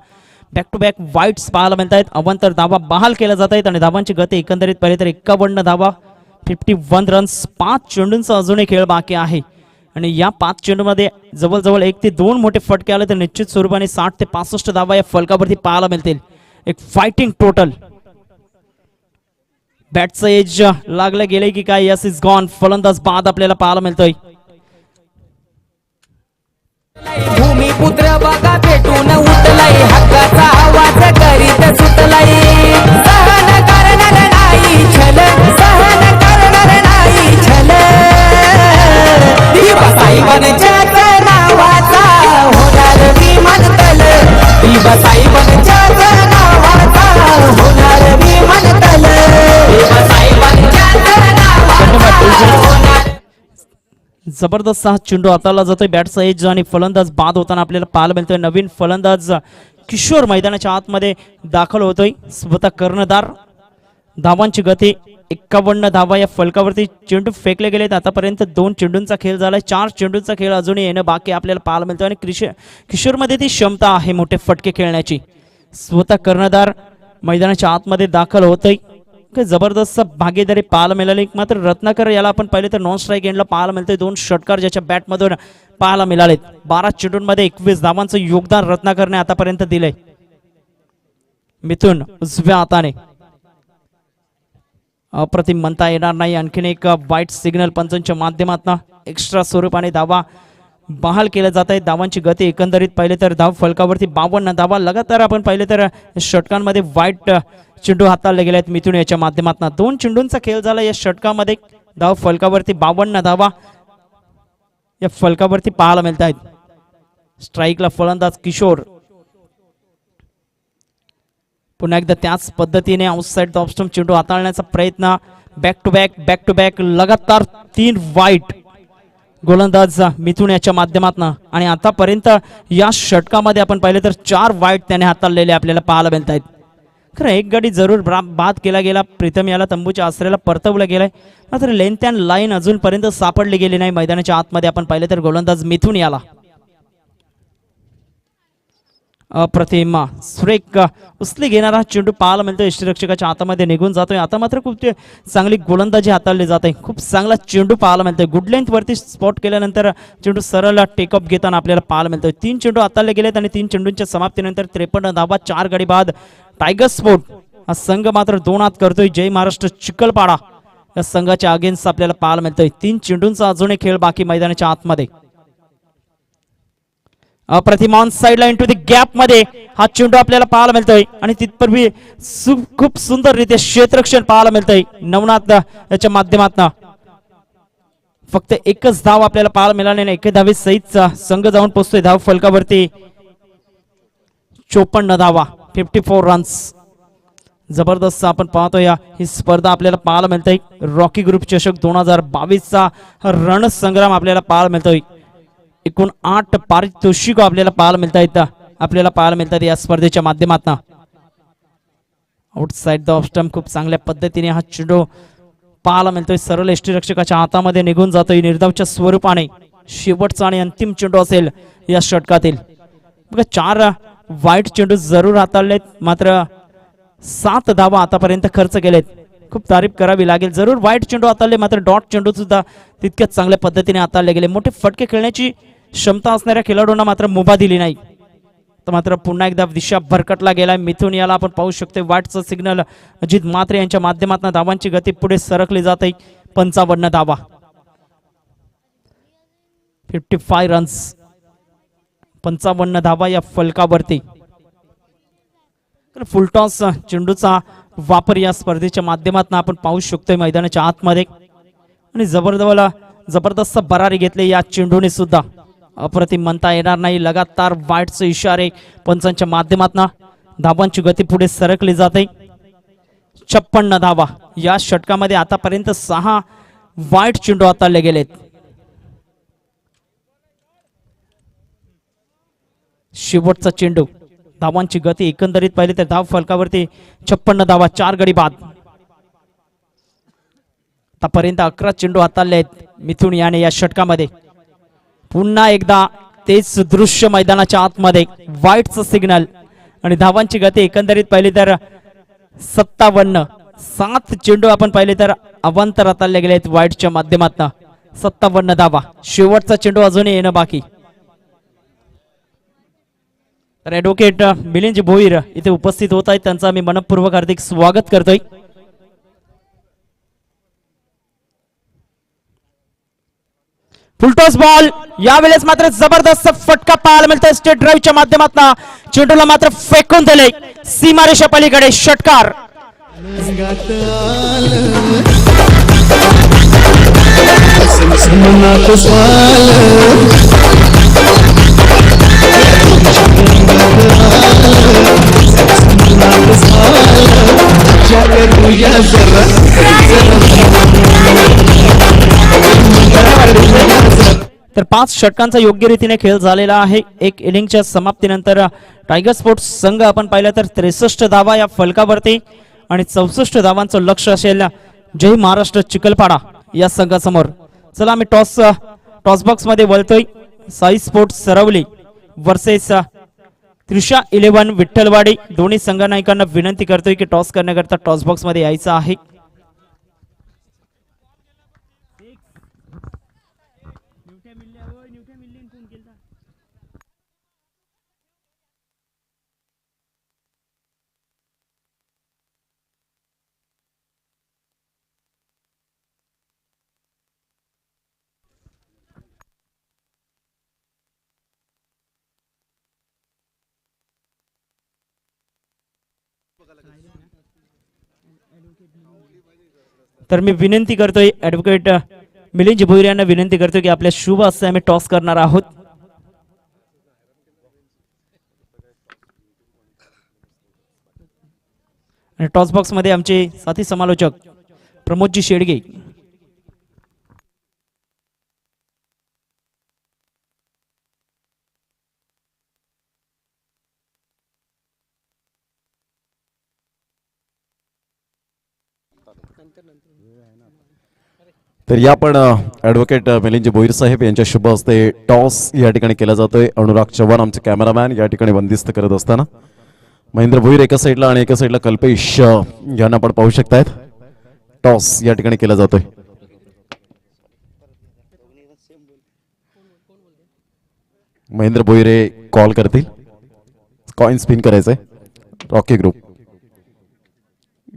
बॅक टू बॅक वाईट्स पाहायला मिळत आहेत. अवांतर धावा बहाल केल्या जात आहेत आणि धावांची गती एकंदरीत पाहिले तर 51 धावा 51 रन्स. 5 चेंडूंचा अजूनही खेळ बाकी आहे आणि या 5 चेंडूमध्ये जवळजवळ 1 ते 2 मोठे फटके आले तर निश्चित स्वरूपाने 60 ते 65 धावा या फलकावरती पाहायला मिळतील. एक फायटिंग टोटल. बॅटचं एज लागलं गेलंय की काय? Yes is gone. फलंदाज बाद आपल्याला पाहायला मिळतोय. भूमिपुत्र बघा भेटून उठलाय. हक्काचा आवाज करीत सुटलाय. सहन करणार नाही छल, सहन करणार नाही छल. साईबांच्या नावाचा होणार विमान तल. साईबांच्या नावाचा होणार विमान तल. जबरदस्त हा चेंडू हाताळला जातोय. बॅटचा एज आणि फलंदाज बाद होताना आपल्याला पाहायला मिळतोय. नवीन फलंदाज किशोर मैदानाच्या आतमध्ये दाखल होतोय. स्वतः कर्णधार. धावांची गती 51 धावा या फलकावरती. चेंडू फेकले गेलेत. आतापर्यंत 2 चेंडूंचा खेळ झालाय. 4 चेंडूंचा खेळ अजूनही येणं बाकी आपल्याला पाहायला मिळतोय आणि किशोरमध्ये ती क्षमता आहे मोठे फटके खेळण्याची. स्वतः कर्णधार मैदानाच्या आतमध्ये दाखल होतोय. जबरदस्त भागीदारी पाहायला मिळाली. मात्र रत्नाकर याला आपण पाहिले तर नॉन स्ट्राईक एंडला पाहायला मिळतोय. 2 षटकार ज्याच्या बॅटमधून पाहायला मिळालेत. 12 चेंडूंमध्ये 21 धावांचं योगदान रत्नाकरने आतापर्यंत दिलंय. मिथून उजव्या हाताने. अप्रतिम म्हणता येणार नाही. आणखीन एक वाईट सिग्नल पंचांच्या माध्यमातून एक्स्ट्रा स्वरूपाने धावा बहाल केल्या जात आहेत. धावांची गती एकंदरीत पाहिले तर धाव फलकावरती 52 धावा लगातार आपण पाहिले तर षटकांमध्ये वाईट चेंडू हाताळले गेले आहेत मिथून याच्या माध्यमातून. 2 चेंडूंचा खेळ झाला या षटकामध्ये. धाव फलकावरती 52 धावा या फलकावरती पाहायला मिळत आहेत. स्ट्राईकला फलंदाज किशोर. पुन्हा एकदा त्याच पद्धतीने आउटसाइड द ऑफ स्टंप चेंडू हाताळण्याचा प्रयत्न. बॅक टू बॅक लगातार 3 वाईट गोलंदाज मिथून याच्या माध्यमातून आणि आतापर्यंत या षटकामध्ये आपण पाहिले तर 4 वाईट त्याने हाताळलेले आपल्याला पाहायला मिळत आहेत. खरं एक गडी जरूर बाद केला गेला. प्रीतम याला तंबूच्या आसऱ्याला परतवलं गेलंय. मात्र लेंथ अँड लाईन अजूनपर्यंत सापडली गेली नाही मैदानाच्या आतमध्ये आपण पाहिले तर गोलंदाज मिथून याला. अप्रतिम सुरेख उचली घेणारा चेंडू पाहायला मिळतो यष्टीरक्षकाच्या हातामध्ये निघून जातोय. आता मात्र खूप चांगली गोलंदाजी हाताळली जाते. खूप चांगला चेंडू पाहायला मिळतोय. गुड लेंथ वरती स्पॉट केल्यानंतर चेंडू सरळ टेकअप घेताना आपल्याला पाहायला मिळतोय. 3 चेंडू हाताळले गेलेत आणि 3 चेंडूंच्या समाप्तीनंतर 53 धावा 4 गडी बाद. टायगर स्पोर्ट हा संघ मात्र 2 हात करतोय. जय महाराष्ट्र चिखलपाडा या संघाच्या अगेन्स्ट आपल्याला पाहायला मिळतोय. 3 चेंडूंचा अजूनही खेळ बाकी मैदानाच्या आतमध्ये. अप्रतिम ऑन साइडला इंटू द गॅप मध्ये हा चेंडू आपल्याला पाहायला मिळतोय आणि तिथपूर्वी खूप सुंदररीत्या क्षेत्ररक्षण पाहायला मिळतंय नवनाथ याच्या माध्यमातून. फक्त एकच धाव आपल्याला पाहायला मिळाली नाही. 1 धावे सहित संघ जाऊन पोहोचतोय धाव फलकावरती. 54 धावा 54 रन्स. जबरदस्त आपण पाहतोय ही स्पर्धा आपल्याला पाहायला मिळतंय. रॉकी ग्रुप चषक 2022 चा रणसंग्राम आपल्याला पाहायला मिळतोय. एकूण 8 पारितोषिक आपल्याला पाहायला मिळतात या स्पर्धेच्या माध्यमातून. आउटसाइड द ऑफ स्टंप खूप चांगल्या पद्धतीने हा चेंडू पाहायला मिळतोय. सरळ यष्टीरक्षकाच्या हातामध्ये निघून जातोय निर्धावच्या स्वरूपाने. शेवटचा आणि अंतिम चेंडू असेल या षटकातील. बघा 4 वाईट चेंडू जरूर हाताळलेत मात्र 7 धावा आतापर्यंत खर्च केलेत. खूप तारीफ करावी लागेल. जरूर वाईट चेंडू हाताळले मात्र डॉट चेंडू सुद्धा तितक्याच चांगल्या पद्धतीने हाताळले गेले. मोठे फटके खेळण्याची क्षमता असणाऱ्या खेळाडूंना मात्र मुभा दिली नाही. तर मात्र पुन्हा एकदा दिशा भरकटला गेलाय. मिथून याला आपण पाहू शकतो. वाटचं सिग्नल अजित म्हात्रे यांच्या माध्यमातून धावांची गती पुढे सरकली जाते. 55 धावा 55 रन्स 55 धावा या फलकावरती. फुलटॉस चेंडूचा वापर या स्पर्धेच्या माध्यमातून आपण पाहू शकतोय मैदानाच्या आतमध्ये. आणि जबरदस्त बरारी घेतले या चेंडूने सुद्धा. अप्रतिम म्हणता येणार नाही. लगातार वाईटचे इशारे पंचांच्या माध्यमातून धावांची गती पुढे सरकली जाते. 56 धावा या षटकामध्ये आतापर्यंत 6 वाईट चेंडू हाताळले गेलेत. शेवटचा चेंडू. धावांची गती एकंदरीत पाहिली तर धाव फलकावरती 56 धावा 4 गडी बाद. आतापर्यंत 11 चेंडू हाताळले आहेत मिथुन याने या षटकामध्ये. पुन्हा एकदा तेच दृश्य मैदानाच्या आतमध्ये. वाईटचं सिग्नल आणि धावांची गती एकंदरीत पाहिली तर 57. 7 चेंडू आपण पाहिले तर अवांतर हाताळले गेले आहेत वाईटच्या माध्यमातून. 57 धावा. शेवटचा चेंडू अजूनही येणं बाकी. तर ॲडव्होकेट मिलिंद भोईर इथे उपस्थित होत आहेत. त्यांचं आम्ही मनपूर्वक हार्दिक स्वागत करतोय. Full toss ball. यावेळेस मात्र जबरदस्त फटका पाहायला मिळतोय स्टेट ड्राईव्हच्या माध्यमातून. चेंडूला मात्र फेकून दिले सीमारेषा पलीकडे. षटकार. तर 5 षटकांचा योग्य रीतीने खेळ झालेला आहे. एक इनिंगच्या समाप्तीनंतर टायगर स्पोर्ट्स संघ आपण पाहिलं तर 63 धावा या फलकावरती आणि 64 धावांचं लक्ष असेल जय महाराष्ट्र चिखलपाडा या संघासमोर. चला आम्ही टॉस बॉक्स मध्ये वळतोय. Sai sports Sarvali versus Trisha 11 Vitthalwadi. दोन्ही संघनायकांना विनंती करतोय की टॉस करण्याकरता टॉस बॉक्स मध्ये यायचं आहे. तर मी विनंती करतोय ॲडव्होकेट मिलिंद भोईर यांना विनंती करतोय की आपल्या शुभ हस्ते आम्ही टॉस करणार आहोत. आणि टॉस बॉक्स मध्ये आमचे साथी समालोचक प्रमोदजी शेडगे. तर या पण ॲडव्होकेट मिलिंद भोईर साहेब यांच्या शुभ हस्ते टॉस या ठिकाणी केला जातोय. अनुराग चव्हाण आमचे कॅमेरामॅन या ठिकाणी बंदिस्त करत असताना महेंद्र भोईर एका साईडला आणि एका साईडला कल्पेश यांना आपण पाहू शकतायत. टॉस या ठिकाणी केला जातोय. महेंद्र भोईरे कॉल करतील. कॉइन स्पिन करायचंय. रॉकी ग्रुप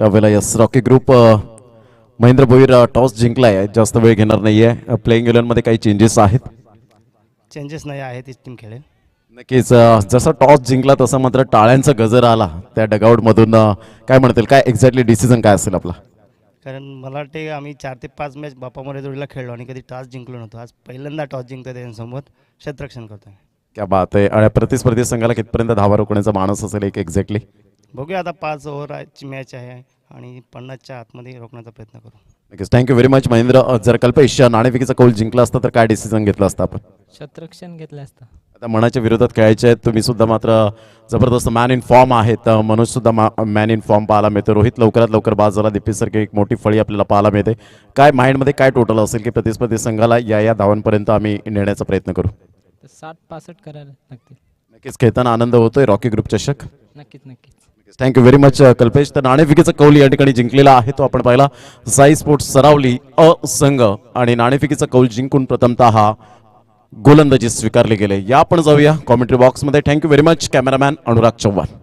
यावेळेला yes Rocky group Mahendra Bhoir toss जिंकलाय. जास्त वेळ घेणार नाहीये. प्लेइंग 11 मध्ये काही चेंजेस आहेत. चेंजेस नाही आहे तीच टीम खेळेल. नक्कीच जसा टॉस जिंकला तसा मात्र टाळ्यांचा गजर आला त्या डगआउट मधून. काय म्हणतील काय एक्झॅक्टली डिसिजन काय असेल आपला? कारण मला वाटते आम्ही 4 ते 5 मॅच बापामध्ये जोडीला खेळलो आणि कधी टॉस जिंकलो नव्हतो. आज पहिल्यांदा टॉस जिंकतोय त्यांच्यासमोर क्षेत्ररक्षण करतोय. क्या बात आहे. आणि प्रतिस्पर्धी संघाला कितपर्यंत धावा रोखण्याचा मानस असेल एक एक्झॅक्टली? बघूया आता 5 ओव्हरची मॅच आहे आणि 50च्या आतमध्ये रोखण्याचा प्रयत्न करू. नक्कीच थँक्यू व्हेरी मच महेंद्र. जर कल्पेश नाणेफेकीचा कौल जिंकला असता तर काय डिसिजन घेतला असता आपण? क्षेत्ररक्षण घेतलं असतं. आता मनाच्या विरोधात खेळायचे आहेत. तुम्ही सुद्धा मात्र जबरदस्त मॅन इन फॉर्म आहेत. मनोज सुद्धा मॅन इन फॉर्म पाहायला मिळतो. रोहित लवकरात लवकर बाद झाला. दीपेशसारखी एक मोठी फळी आपल्याला पाहायला मिळते. काय माइंडमध्ये काय टोटल असेल की प्रतिस्पर्धी संघाला या धावांपर्यंत आम्ही नेण्याचा प्रयत्न करू? 60-65 करायला लागते. नक्कीच खेळताना आनंद होतोय. रॉकी ग्रुप चषक. नक्कीच. Thank you very much Kalpesh. तर नाणेफेकीचा कौल या ठिकाणी जिंकलेला आहे तो आपण पाहिला. साई स्पोर्ट्स सरावली अ संघ आणि नाणेफेकीचा कौल जिंकून प्रथमतः गोलंदाजी स्वीकारले गेले. या आपण जाऊया कॉमेंट्री बॉक्समध्ये. Thank you very much cameraman Anurag Chavan.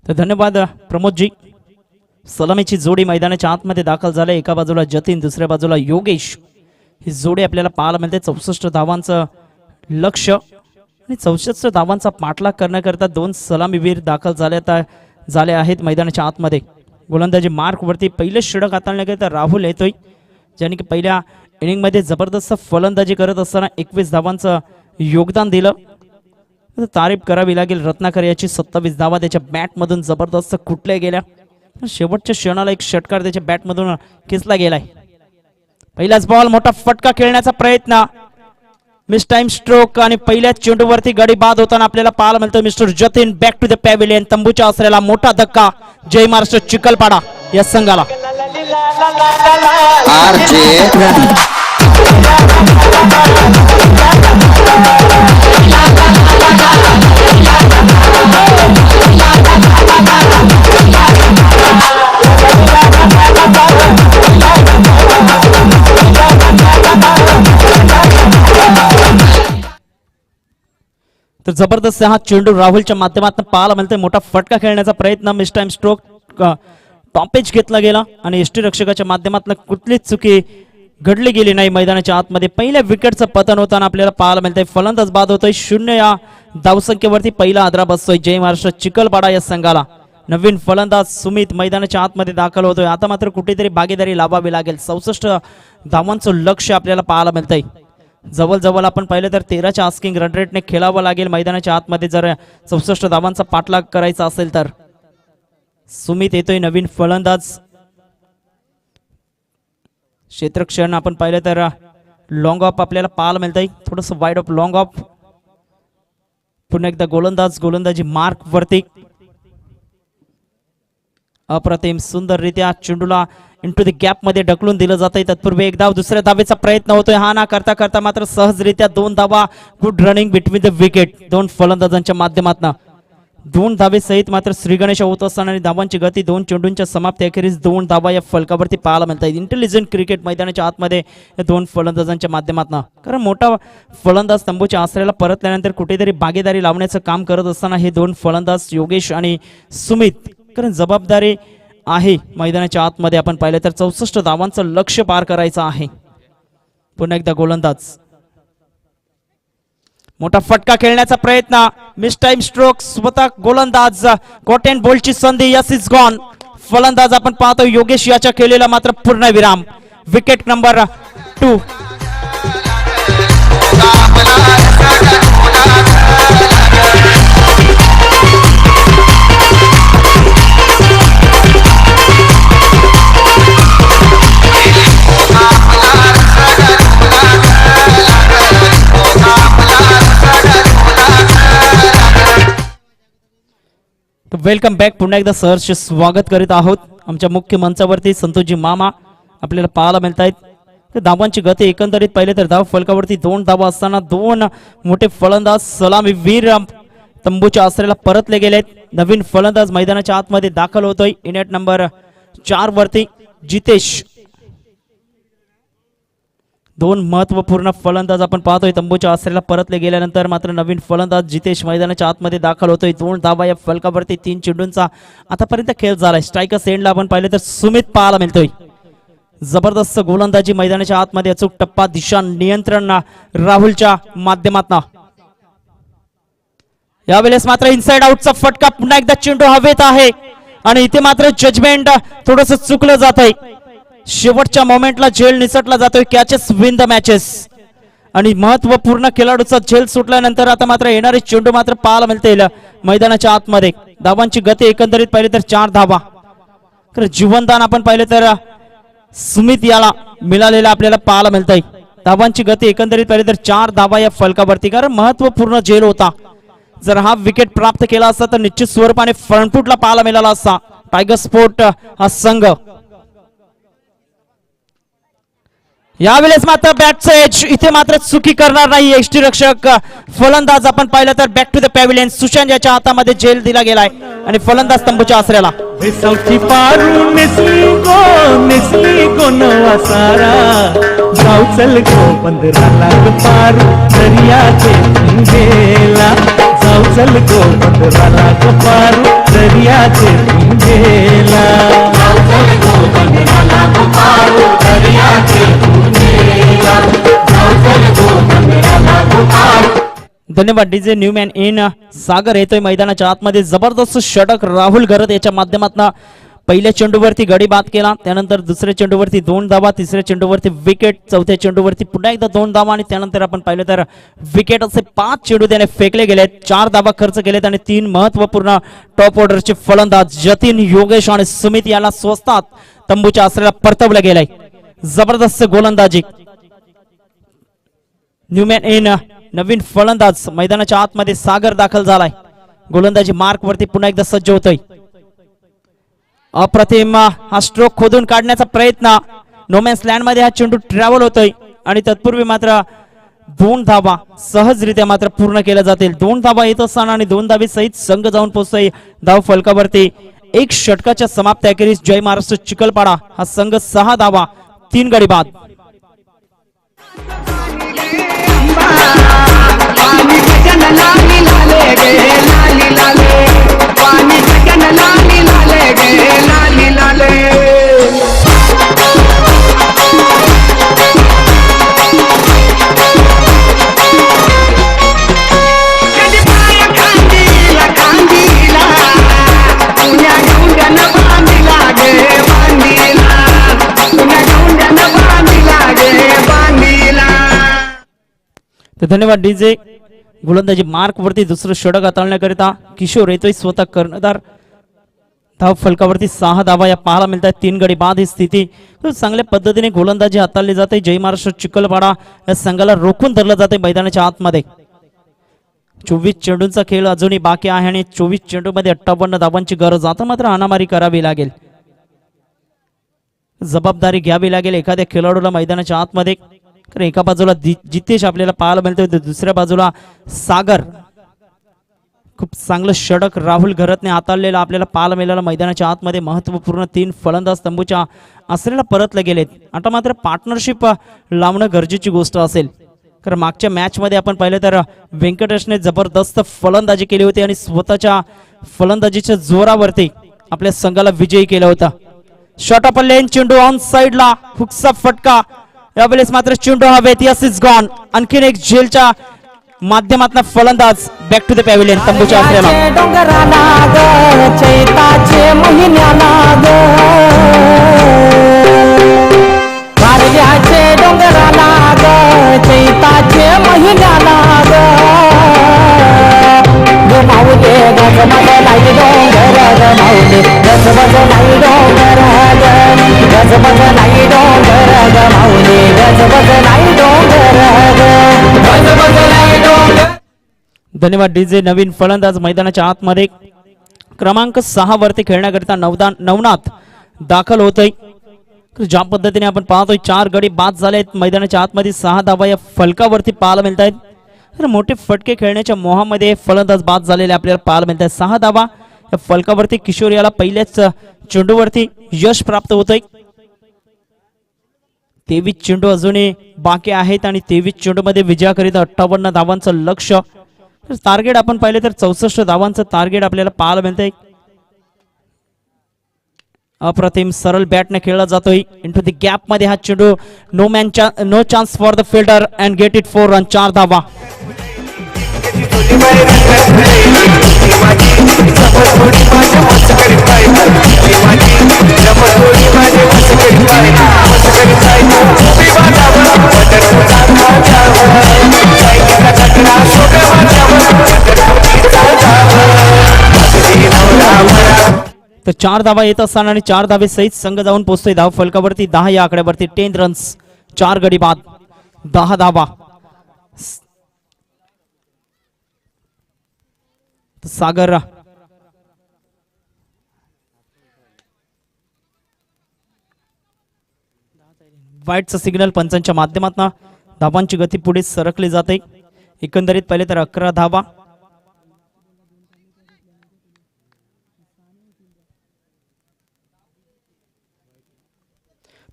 तर धन्यवाद प्रमोदजी. सलामीची जोडी मैदानाच्या आतमध्ये दाखल झाले. एका बाजूला जतीन, दुसऱ्या बाजूला योगेश. ही जोडी आपल्याला पाहायला मिळते. 64 धावांचं लक्ष आणि 64 धावांचा पाठलाग करण्याकरता 2 सलामीवीर दाखल झाले आहेत मैदानाच्या आतमध्ये. गोलंदाजी मार्कवरती पहिले षटक हाताळण्याकरिता राहुल येतोय, ज्याने की पहिल्या इनिंगमध्ये जबरदस्त फलंदाजी करत असताना 21 धावांचं योगदान दिलं. तारीफ करावी लागेल रत्नाकर याची. 27 धावा त्याच्या बॅटमधून जबरदस्त कुठल्या गेल्या. शेवटच्या क्षणाला एक षटकार त्याच्या बॅटमधून खेचला गेलाय. पहिलाच बॉल, मोठा फटका खेळण्याचा प्रयत्न. मिस टाइम स्ट्रोक आणि पहिल्याच चेंडूवरती गडी बाद होताना आपल्याला पाहायला मिळतं. Mister Jatin back to the pavilion. तंबूच्या असलेला मोठा धक्का जय महाराष्ट्र चिखलपाडा या संघाला. तर जबरदस्त हा चेंडू राहुलच्या माध्यमातून पाहायला मिळतोय. मोठा फटका खेळण्याचा प्रयत्न. मिस टाइम स्ट्रोक टॉपेज घेतला गेला आणि यष्टीरक्षकाच्या माध्यमातून कुठलीच चुकी घडली गेली नाही मैदानाच्या आतमध्ये. पहिल्या विकेटचं पतन होताना आपल्याला पाहायला मिळतंय. फलंदाज बाद होतोय. 0 या धावसंख्येवरती पहिला आदरा बसतोय जय महाराष्ट्र चिखलपाडा या संघाला. नवीन फलंदाज सुमित मैदानाच्या आतमध्ये दाखल होतोय. आता मात्र कुठेतरी भागीदारी लावावी लागेल. 64 धावांचं लक्ष आपल्याला पाहायला मिळतंय. जवळ आपण पाहिलं तर 13च्या आस्किंग रन रेटने खेळावं लागेल मैदानाच्या आतमध्ये जर 64 धावांचा पाठलाग करायचा असेल तर. सुमित येतोय नवीन फलंदाज. क्षेत्ररक्षण आपण पाहिलं तर लॉंग ऑफ आपल्याला पाहायला मिळतंय. थोडस वाईड ऑफ लॉंग ऑफ. पुन्हा एकदा गोलंदाजी मार्क वरती. अप्रतिम सुंदररित्या चेंडूला इंटू द गॅप मध्ये ढकलून दिलं जात आहे. तत्पूर्वी एक धाव, दुसऱ्या धावेचा प्रयत्न होतोय. हा ना करता मात्र सहजरित्या 2 धावा. Good running between the wicket. 2 फलंदाजांच्या माध्यमातून 2 धावेसहित मात्र श्रीगणेश होत असताना आणि धावांची गती 2 चेंडूंच्या समाप्ती अखेरीस 2 धावा या फलकावरती पाहायला मिळतात. इंटेलिजंट क्रिकेट मैदानाच्या आतमध्ये या 2 फलंदाजांच्या माध्यमातून. कारण मोठा फलंदाज तंबूच्या आश्रयाला परतल्यानंतर कुठेतरी भागीदारी लावण्याचं काम करत असताना हे 2 फलंदाज योगेश आणि सुमित, कारण जबाबदारी आहे मैदानाच्या आतमध्ये. आपण पाहिलं तर 64 धावांचं लक्ष पार करायचं आहे. पुन्हा एकदा गोलंदाज. मोठा फटका खेळण्याचा प्रयत्न. Mistime stroke. स्वतः गोलंदाज. गॉट अँड बोल्डची संधी. Yes is gone. फलंदाज आपण पाहतो योगेश याच्या केलेला मात्र पूर्ण विराम. Wicket number 2. Welcome back. पुन्हा एकदा सहर्ष स्वागत करीत आहोत. आमच्या मुख्य मंचावरती संतोषजी मामा आपल्याला पाहायला मिळत आहेत. धावांची गती एकंदरीत पाहिले तर धाव फलकावरती 2 धावा असताना 2 मोठे फलंदाज सलामीवीर तंबूच्या आश्रयाला परतले गेलेत. नवीन फलंदाज मैदानाच्या आतमध्ये दाखल होतोय. इनेट नंबर 4 वरती जितेश. 2 महत्वपूर्ण फलंदाज आपण पाहतोय तंबूच्या आश्रयाला परतले गेल्यानंतर मात्र नवीन फलंदाज जितेश मैदानाच्या आतमध्ये दाखल होतोय. 2 धावा या फलकावरती 3 चेंडूंचा आतापर्यंत खेळ झालाय. स्ट्रायकर सेंडला आपण पाहिलं तर सुमित पाहायला मिळतोय. जबरदस्त गोलंदाजी मैदानाच्या आतमध्ये अचूक टप्पा दिशा नियंत्रण राहुलच्या माध्यमातून. यावेळेस मात्र इनसाइड आउटचा फटका. पुन्हा एकदा चेंडू हवेत आहे आणि इथे मात्र जजमेंट थोडंसं चुकलं जात आहे. शेवटच्या मोमेंटला झेल निसटला जातोय. कॅचेस विन द मॅचेस आणि महत्वपूर्ण खेळाडूचा झेल सुटल्यानंतर आता मात्र येणारे चेंडू मात्र पाहायला मिळतील मैदानाच्या आतमध्ये. धावांची गती एकंदरीत पाहिले तर 4 धावा. जीवनदान आपण पाहिले तर सुमित याला मिळालेला आपल्याला पाहायला मिळतंय. धावांची गती एकंदरीत पाहिले तर 4 धावा या फलकावरती. कारण महत्वपूर्ण झेल होता. जर हा विकेट प्राप्त केला असता तर निश्चित स्वरूपाने फ्रंटफुटला पाहायला मिळाला असता टायगर स्पोर्ट हा संघ. यावेळेस मात्र बॅटचं एज इथे मात्र चुकी करणार नाही यष्टीरक्षक फलंदाज आपण पाहिलं तर back to the pavilion. Sushant याच्या हातामध्ये झेल दिला गेलाय आणि फलंदाज तंबूच्या आश्रयाला. सौची पारू नेसली गो नवा सारा जाऊ चल गो 15 लाख पारू दर्याचे गेला जाऊ चल गो 15 लाख पारू दर्याचे गेला जाऊ चल गो 15 लाख पारू दर्याचे गेला जाऊ चल गो 15 लाख पारू. धन्यवाद डीजे न्यूमॅन इन. सागर येतोय मैदानाच्या आतमध्ये. जबरदस्त षटक राहुल घरत याच्या माध्यमातून. पहिल्या चेंडूवरती गडी बाद केला, त्यानंतर दुसऱ्या चेंडूवरती 2 धावा, तिसऱ्या चेंडूवरती विकेट, चौथ्या चेंडूवरती पुन्हा एकदा 2 धावा आणि त्यानंतर आपण पाहिलं तर विकेट असे 5 चेंडू त्याने फेकले गेलेत. 4 धावा खर्च केलेत आणि 3 महत्वपूर्ण टॉप ऑर्डरचे फलंदाज जतीन, योगेश आणि सुमित याला स्वस्तात तंबूच्या आश्रयाला परतवलं गेलंय. जबरदस्त गोलंदाजी. न्यूमॅन इन नवीन फलंदाज मैदानाच्या आतमध्ये सागर दाखल झालाय. गोलंदाजी मार्क वरती पुन्हा एकदा सज्ज होतोय. अप्रतिम हा स्ट्रोक खोदून काढण्याचा प्रयत्न. नोमॅन्स लँड मध्ये हा चेंडू ट्रॅव्हल होतोय आणि तत्पूर्वी मात्र 2 धावा सहजरित्या मात्र पूर्ण केल्या जातील. 2 धावा येत असताना आणि 2 धावी सहित संघ जाऊन पोहोचतोय धाव फलकावरती. 1 षटकाच्या समाप्त अखेरीस जय महाराष्ट्र चिखलपाडा हा संघ 6 धावा 3 गडी बाद. पानी गगन लाली लाले गे लाली लाले पानी गगन लाली लाले गे लाली लाले कधी पाय खांदीला खांदीला पुण्या गुंडन बांधीला गे बांधीला पुण्या गुंडन बांधीला गे बांधीला. धन्यवाद डीजे. गोलंदाजी मार्क वरती दुसरं षटक हाताळण्याकरिता किशोर येतोय स्वतः कर्णधार. धाव फलकावरती 6 धावा या पाहायला मिळतात. 3 गडी बाद ही स्थिती. चांगल्या पद्धतीने गोलंदाजी हाताळली जाते. जय महाराष्ट्र चिखलपाडा या संघाला रोखून धरलं जाते मैदानाच्या आतमध्ये. 24 चेंडूंचा खेळ अजूनही बाकी आहे आणि 24 चेंडूमध्ये 58 धावांची गरज. आता मात्र हाणामारी करावी लागेल, जबाबदारी घ्यावी लागेल एखाद्या खेळाडूला मैदानाच्या आतमध्ये. कारण एका बाजूला जितेश आपल्याला पाहायला मिळतोय तर दुसऱ्या बाजूला सागर. खूप चांगलं षटक राहुल घरतने हाताळलेला आपल्याला पाहायला मिळालं मैदानाच्या आतमध्ये. महत्वपूर्ण 3 फलंदाज तंबूच्या आश्रयाला परतले गेलेत. आता मात्र पार्टनरशिप लावणं गरजेची गोष्ट असेल. कारण मागच्या मॅच मध्ये आपण पाहिलं तर व्यंकटेशने जबरदस्त फलंदाजी केली होती आणि स्वतःच्या फलंदाजीच्या जोरावरती आपल्या संघाला विजयी केला होता. शॉट ऑफ लेन चेंडू ऑन साइडला हुकचा फटका. यावेळेस मात्र चेंडू हवेत. Yes is gone. आणखीन एक झेलच्या माध्यमातून फलंदाज बॅक टू द पॅव्हिलियन तंबूच्या आश्रयाला. डोंगराला ग चैताचे महिन्याला ग कारल्याचे डोंगराला ग चैताचे महिन्याला गजबज नाही डोंगर गजबज नाही डोंगर माऊली गजबज नाही डोंगर गजबज नाही डोंगर. धन्यवाद डीजे. नवीन फलंदाज मैदानाच्या आतमध्ये क्रमांक 6 वरती खेळण्याकरिता नवनाथ दाखल होतोय. ज्या पद्धतीने आपण पाहतोय 4 गडी बाद झाले आहेत मैदानाच्या आतमध्ये, 6 धावा या फलकावरती पाहायला मिळत आहेत. तर मोठे फटके खेळण्याच्या मोहामध्ये फलंदाज बाद झालेले आपल्याला पाहायला मिळत आहेत. 6 धावा या फलकावरती किशोर याला पहिल्याच चेंडूवरती यश प्राप्त होतंय. 23 चेंडू अजूनही बाकी आहेत आणि 23 चेंडूमध्ये विजयाकरिता 58 धावांचं लक्ष्य. तर टार्गेट आपण पाहिले तर 64 धावांचं टार्गेट आपल्याला पाहायला मिळतंय. अप्रतिम सरळ बॅटने खेळला जातोय. इंटू द गॅप मध्ये हा चेंडू no chance for the fielder and get it 4 run. 4 धावा. तर 4 धावा येत असताना आणि 4 धावे सहित संघ जाऊन पोहोचतोय धाव फलकावरती. 10 या आकड्यावरती 10 रन्स, 4 गडी बाद, 10 धावा. सागर वाईटचं सिग्नल पंचांच्या माध्यमातून धावांची गती पुढे सरकली जाते. एकंदरीत पहिले तर 11 धावा.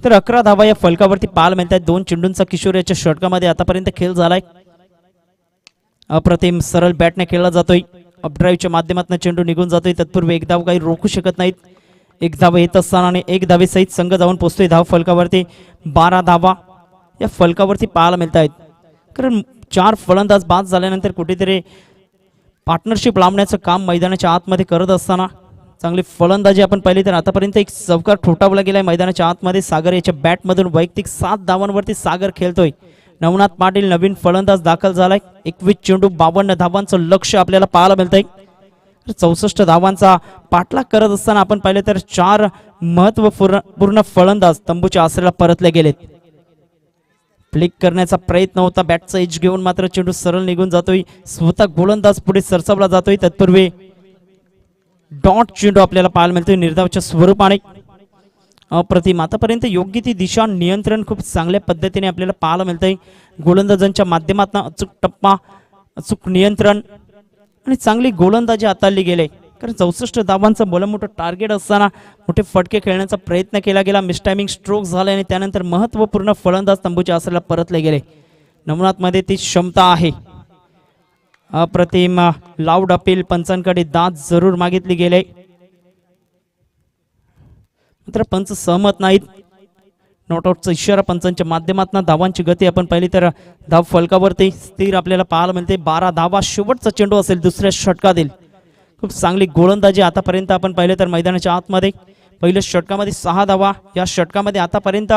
तर 11 धावा या फलकावरती पाहायला मिळत आहेत. 2 चेंडूंचा किशोर याच्या षटकामध्ये आतापर्यंत खेळ झालाय. अप्रतिम सरळ बॅटने खेळला जातोय. अपड्राईव्हच्या माध्यमातून चेंडू निघून जातोय. तत्पूर्वी एक धाव काही रोखू शकत नाहीत. एक धाव येत असताना आणि एक धावे सहित संघ जाऊन पोहोचतोय धाव फलकावरती. 12 धावा या फलकावरती पाहायला मिळत आहेत. कारण 4 फलंदाज बाद झाल्यानंतर कुठेतरी पार्टनरशिप लावण्याचं काम मैदानाच्या आतमध्ये करत असताना चांगली फलंदाजी आपण पाहिली. तर आतापर्यंत एक चौकार ठोठावला गेलाय मैदानाच्या आतमध्ये. सागर याच्या बॅटमधून वैयक्तिक 7 धावांवरती सागर खेळतोय. नवनाथ पाटील नवीन फलंदाज दाखल झालाय. 21 चेंडू 52 धावांचं लक्ष आपल्याला पाहायला मिळतंय. 64 धावांचा पाठलाग करत असताना आपण पाहिले तर 4 महत्वपूर्ण फलंदाज तंबूच्या आसऱ्याला परतले गेलेत. फ्लिक करण्याचा प्रयत्न होता. बॅटचा एज घेऊन मात्र चेंडू सरळ निघून जातोय. स्वतः गोलंदाज पुढे सरसावला जातोय. तत्पूर्वी डॉट चेंडू आपल्याला पाहायला मिळतोय निर्धावाच्या स्वरूपाने. अप्रतिम आतापर्यंत योग्य ती दिशा नियंत्रण खूप चांगल्या पद्धतीने आपल्याला पाहायला मिळतंय. गोलंदाजांच्या माध्यमातून अचूक टप्पा, अचूक नियंत्रण आणि चांगली गोलंदाजी हाताळली गेले. कारण 64 धावांचं मोठं टार्गेट असताना मोठे फटके खेळण्याचा प्रयत्न केला गेला. मिसटायमिंग स्ट्रोक झाले आणि त्यानंतर महत्वपूर्ण फलंदाज तंबूच्या आसऱ्याला परतले गेले. नवनाथमध्ये ती क्षमता आहे. अप्रतिम लाऊड अपील पंचांकडे दाद जरूर मागितली गेले, मात्र पंच सहमत नाहीत. नॉटआउटचा इशारा पंचांच्या माध्यमातून धावांची गती आपण पाहिली तर धाव फलकावरती स्थिर आपल्याला पाहायला मिळते. 12 धावा शेवटचा चेंडू असेल दुसऱ्या षटकातील. खूप चांगली गोलंदाजी आतापर्यंत आपण पाहिले तर मैदानाच्या आतमध्ये. पहिल्या षटकामध्ये 6 धावा, या षटकामध्ये आतापर्यंत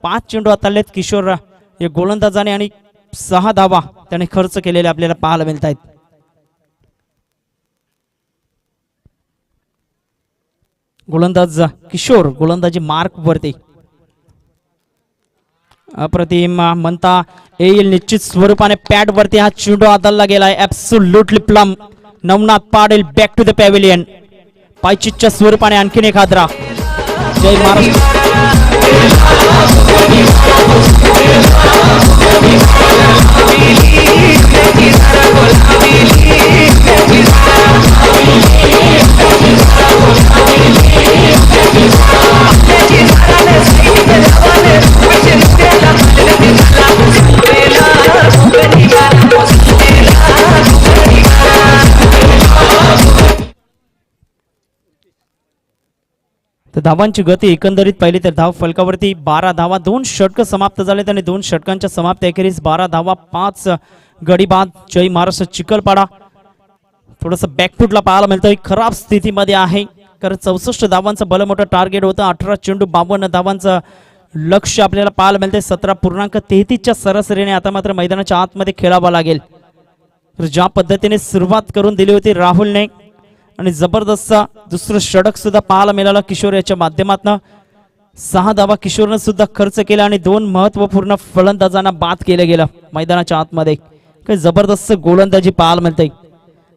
5 चेंडू हाताळलेत किशोर या गोलंदाजाने आणि 6 धावा त्याने खर्च केलेले आपल्याला पाहायला मिळत आहेत. गोलंदाज किशोर गोलंदाजी मार्क वरती. अप्रतिम म्हणता येईल निश्चित स्वरूपाने पॅड वरती हा चेंडू आदळला गेलाय. Absolutely plumb. Navnath Patil back to the pavilion. पायचितच्या स्वरूपाने आणखीन एक हादरा. जय महाराष्ट्र. तर धावांची गती एकंदरीत पाहिली तर धाव फलकावरती 12 धावा, 2 षटक समाप्त झालेत आणि 2 षटकांच्या समाप्ती अखेरीस 12 धावा 5 गडी बाद. जय महाराष्ट्र चिखलपाडा थोडस बॅकफुटला पाहायला मिळतोय. खराब स्थितीमध्ये आहे कारण 64 धावांचं मोठं टार्गेट होतं. 18 चेंडू 52 धावांचं लक्ष आपल्याला पाहायला मिळते. 17.33च्या सरासरीने आता मात्र मैदानाच्या आतमध्ये खेळावं लागेल. तर ज्या पद्धतीने सुरुवात करून दिली होती राहुलने आणि जबरदस्त दुसरं षटक सुद्धा पाहायला मिळालं किशोर याच्या माध्यमातून. 6 धावा किशोरनं सुद्धा खर्च केला आणि 2 महत्वपूर्ण फलंदाजांना बाद केलं गेलं मैदानाच्या आतमध्ये. काही जबरदस्त गोलंदाजी पाहायला मिळते.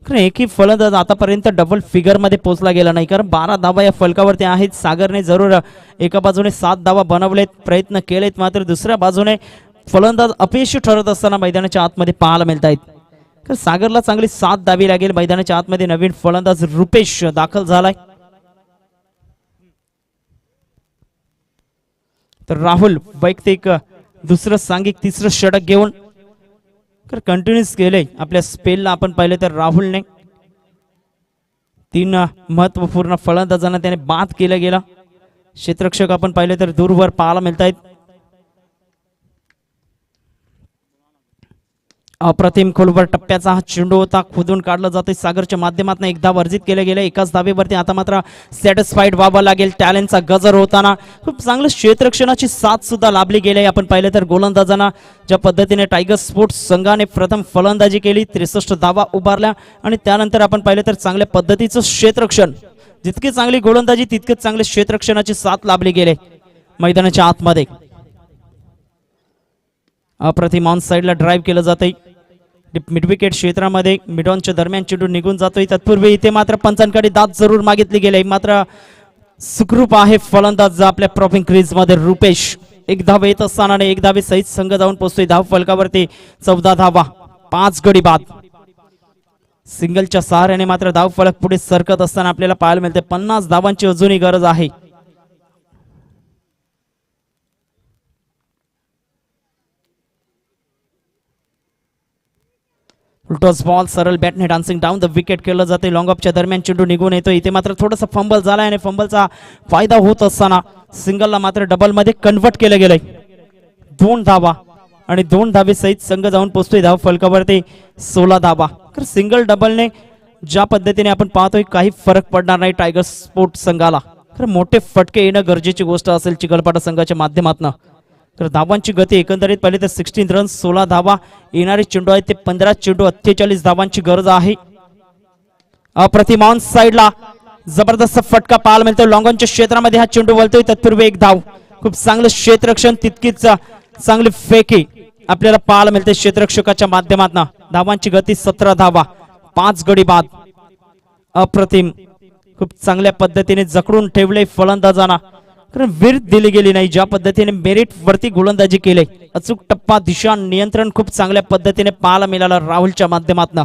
कारण एकही फलंदाज आतापर्यंत डबल फिगर मध्ये पोहोचला गेला नाही, कारण 12 धावा या फलकावरती आहेत. सागरने जरूर एका बाजूने 7 धावा बनवलेत, प्रयत्न केलेत, मात्र दुसऱ्या बाजूने फलंदाज अपयशी ठरत असताना मैदानाच्या आतमध्ये पाहायला मिळत आहेत. कारण सागरला चांगली 7 धावी लागेल. मैदानाच्या आतमध्ये नवीन फलंदाज रुपेश दाखल झालाय. तर राहुल वैयक्तिक दुसरं सांघिक तिसरं षटक घेऊन कंटिन्यूस केले आपल्या स्पेलला. आपण पाहिलं तर राहुलने 3 महत्वपूर्ण फलंदाजांना त्याने बाद केलं गेला. क्षेत्ररक्षक आपण पाहिलं तर दूरवर पाहायला मिळत आहेत. अप्रतिम खोलवर टप्प्याचा हा चेंडू होता, खोदून काढला जातोय सागरच्या माध्यमातून. एकदा वर्जित केलं गेलं एकाच धावेवरती. आता मात्र सॅटिस्फाईड व्हावं लागेल. टॅलेंटचा गजर होताना खूप चांगलं क्षेत्ररक्षणाची साथ सुद्धा लाभली गेली. आपण पाहिलं तर गोलंदाजांना ज्या पद्धतीने टायगर स्पोर्ट्स संघाने प्रथम फलंदाजी केली, 63 धावा उभारल्या आणि त्यानंतर आपण पाहिलं तर चांगल्या पद्धतीचं क्षेत्ररक्षण. जितकी चांगली गोलंदाजी तितकेच चांगले क्षेत्ररक्षणाची साथ लाभली गेले मैदानाच्या आतमध्ये. अप्रतिम ऑन साईडला ड्राईव्ह केलं जातंय मिड विकेट क्षेत्रामध्ये. मिडॉनच्या दरम्यान चेंडू निघून जातोय. तत्पूर्वी इथे मात्र पंचांकडे दाद जरूर मागितली गेले, मात्र सुखरूप आहे फलंदाज आपल्या प्रॉपिंग क्रीज मध्ये रुपेश. 1 धाव येत असताना 1 धावे सहित संघ जाऊन पोहोचतोय धाव फलकावरती. 14 धावा, 5 गडी बाद. सिंगलच्या सहाऱ्याने मात्र धाव फलक पुढे सरकत असताना आपल्याला पाहायला मिळते. 50 धावांची अजूनही गरज आहे. टॉस बॉल सरळ बॅटने डान्सिंग डाऊन द विकेट केलं जाते. लॉंग ऑफच्या दरम्यान चेंडू निघून येतो. इथे मात्र थोडासा फंबल झालाय आणि फंबलचा फायदा होत असताना सिंगलला मात्र डबल मध्ये कन्वर्ट केलं गेलंय. 2 धावा आणि 2 धावे सहित संघ जाऊन पोहोचतोय धाव फलकावरती. 16 धावा. सिंगल डबलने ज्या पद्धतीने आपण पाहतोय काही फरक पडणार नाही टायगर स्पोर्ट्स संघाला. तर मोठे फटके येणं गरजेची गोष्ट असेल चिखलपाटा संघाच्या माध्यमातून. तर धावांची गती एकंदरीत पाहिली तर 16 रन, 16 धावा. येणारे चेंडू आहेत ते 15 चेंडू, 48 धावांची गरज आहे. अप्रतिम ऑन साईडला जबरदस्त फटका पाहायला मिळतो. लॉंगॉनच्या क्षेत्रामध्ये हा चेंडू वळतोय. तत्पूर्वी 1 धाव. खूप चांगलं क्षेत्ररक्षण, तितकीच चांगली फेकी आपल्याला पाहायला मिळते क्षेत्ररक्षकाच्या माध्यमातून. धावांची गती 17 धावा, 5 गडी बाद. अप्रतिम खूप चांगल्या पद्धतीने जखडून ठेवले फलंदाजांना, कारण वीर दिली गेली नाही. ज्या पद्धतीने मेरिट वरती गोलंदाजी केले, अचूक टप्पा, दिशा, नियंत्रण खूप चांगल्या पद्धतीने पाहायला मिळालं राहुलच्या माध्यमातून.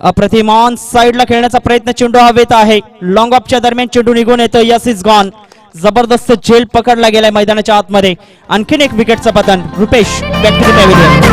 अप्रतिम ऑन साईडला खेळण्याचा प्रयत्न, चेंडू हवेत आहे. लॉंग ऑफच्या दरम्यान चेंडू निघून येतो. Yes is gone. जबरदस्त झेल पकडला गेलाय मैदानाच्या आतमध्ये. आणखीन एक विकेटचं पतन. Rupesh back to the pavilion.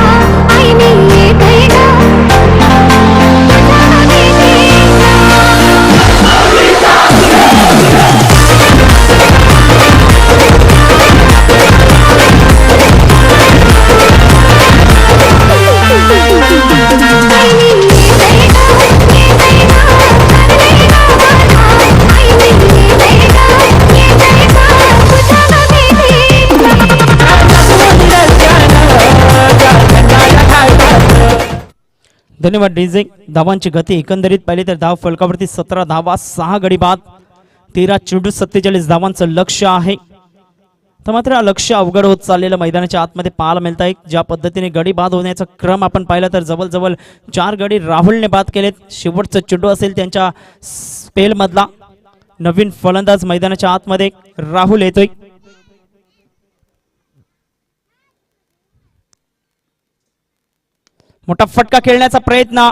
धन्यवाद डीजे. धावांची गती एकंदरीत पाहिली तर धाव फलकावरती 17 धावा, 6 गडी बाद. 13 चेंडू, 47 धावांचं लक्ष आहे. तर मात्र लक्ष अवघड होत चाललेलं मैदानाच्या आतमध्ये पाहायला मिळत आहे. ज्या पद्धतीने गडी बाद होण्याचा क्रम आपण पाहिला तर जवळजवळ 4 गडी राहुलने बाद केलेत. शेवटचा चेंडू असेल त्यांच्या स्पेल मधला. नवीन फलंदाज मैदानाच्या आतमध्ये राहुल येतोय. मोठा फटका खेळण्याचा प्रयत्न,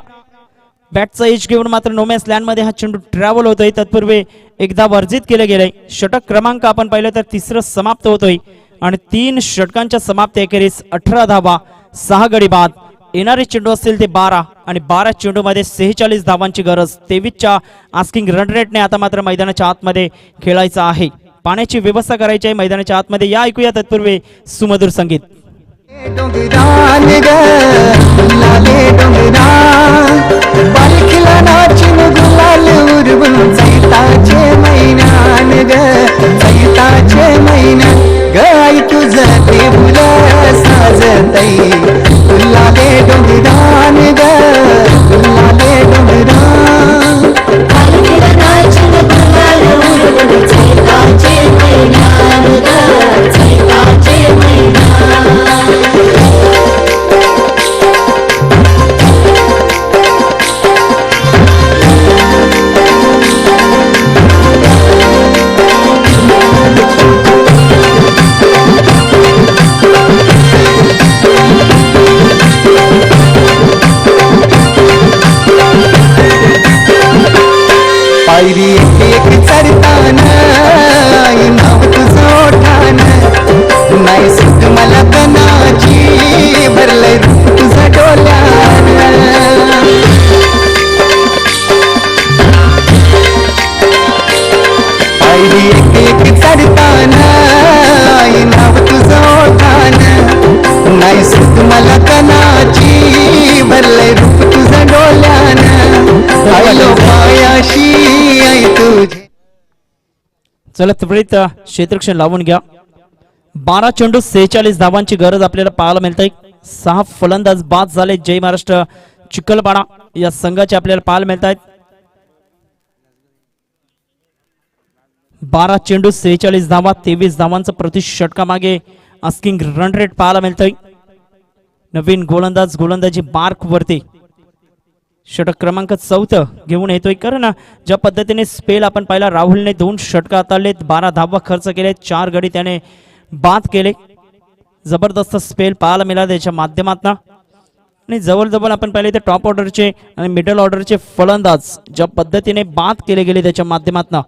बॅटचा एज घेऊन मात्र नोमॅन्स लँड मध्ये हा चेंडू ट्रॅव्हल होतोय. तत्पूर्वी एकदा वर्जित केले गेले. षटक क्रमांक आपण पाहिलं तर 3रं समाप्त होतोय आणि 3 षटकांच्या समाप्ती अखेरीस 18 धावा, 6 गडी बाद. येणारे चेंडू असतील ते 12 आणि 12 चेंडू मध्ये 46 धावांची गरज. 23च्या आस्किंग रन रेटने आता मात्र मैदानाच्या आतमध्ये खेळायचं आहे. पाण्याची व्यवस्था करायची आहे मैदानाच्या आतमध्ये. या ऐकूया तत्पूर्वी सुमधुर संगीत. डोंगरान ग लाले डोंगरान पालखीला नाचून गुलाल उडवून चैताचे मैनान ग चैताचे मैनान ग आई तुझं ते फुलं साजतई. गुलाले डोंगरान ग गुलाले डोंगरान. पायरी एक एक चढताना नाव तुझं ओठान नाही सुट मला कणाची भरलंय रूप तुझं डोल्यान पायरी एक एक चढताना नाव तुझं ओठान नाही सुट मला कणाची भरलंय रूप तुझं डोल्यान आलो पायाशी आई तुझे. चला त्वरित क्षेत्ररक्षण लावून घ्या. 12 चेंडू 46 धावांची गरज आपल्याला पाहायला मिळते. 6 फलंदाज बाद झाले. जय महाराष्ट्र चिखलपाडा या संघाचे आपल्याला पाहायला मिळत आहेत. 12 चेंडू 46 धावा, 23 धावांचं प्रति षटकामागे आस्किंग रन रेट पाहायला मिळतोय. नवीन गोलंदाज गोलंदाजी मार्क वरती षटक क्रमांक 4 घेऊन येतोय. कारण ज्या पद्धतीने स्पेल आपण पाहिला, राहुलने 2 षटक हाताळलेत, 12 धावा खर्च केले, 4 गडी त्याने बाद केले. जबरदस्त स्पेल पाहायला मिळाला त्याच्या माध्यमातून. आणि जवळजवळ आपण पाहिले तर टॉप ऑर्डरचे आणि मिडल ऑर्डरचे फलंदाज ज्या पद्धतीने बाद केले गेले त्याच्या माध्यमातून.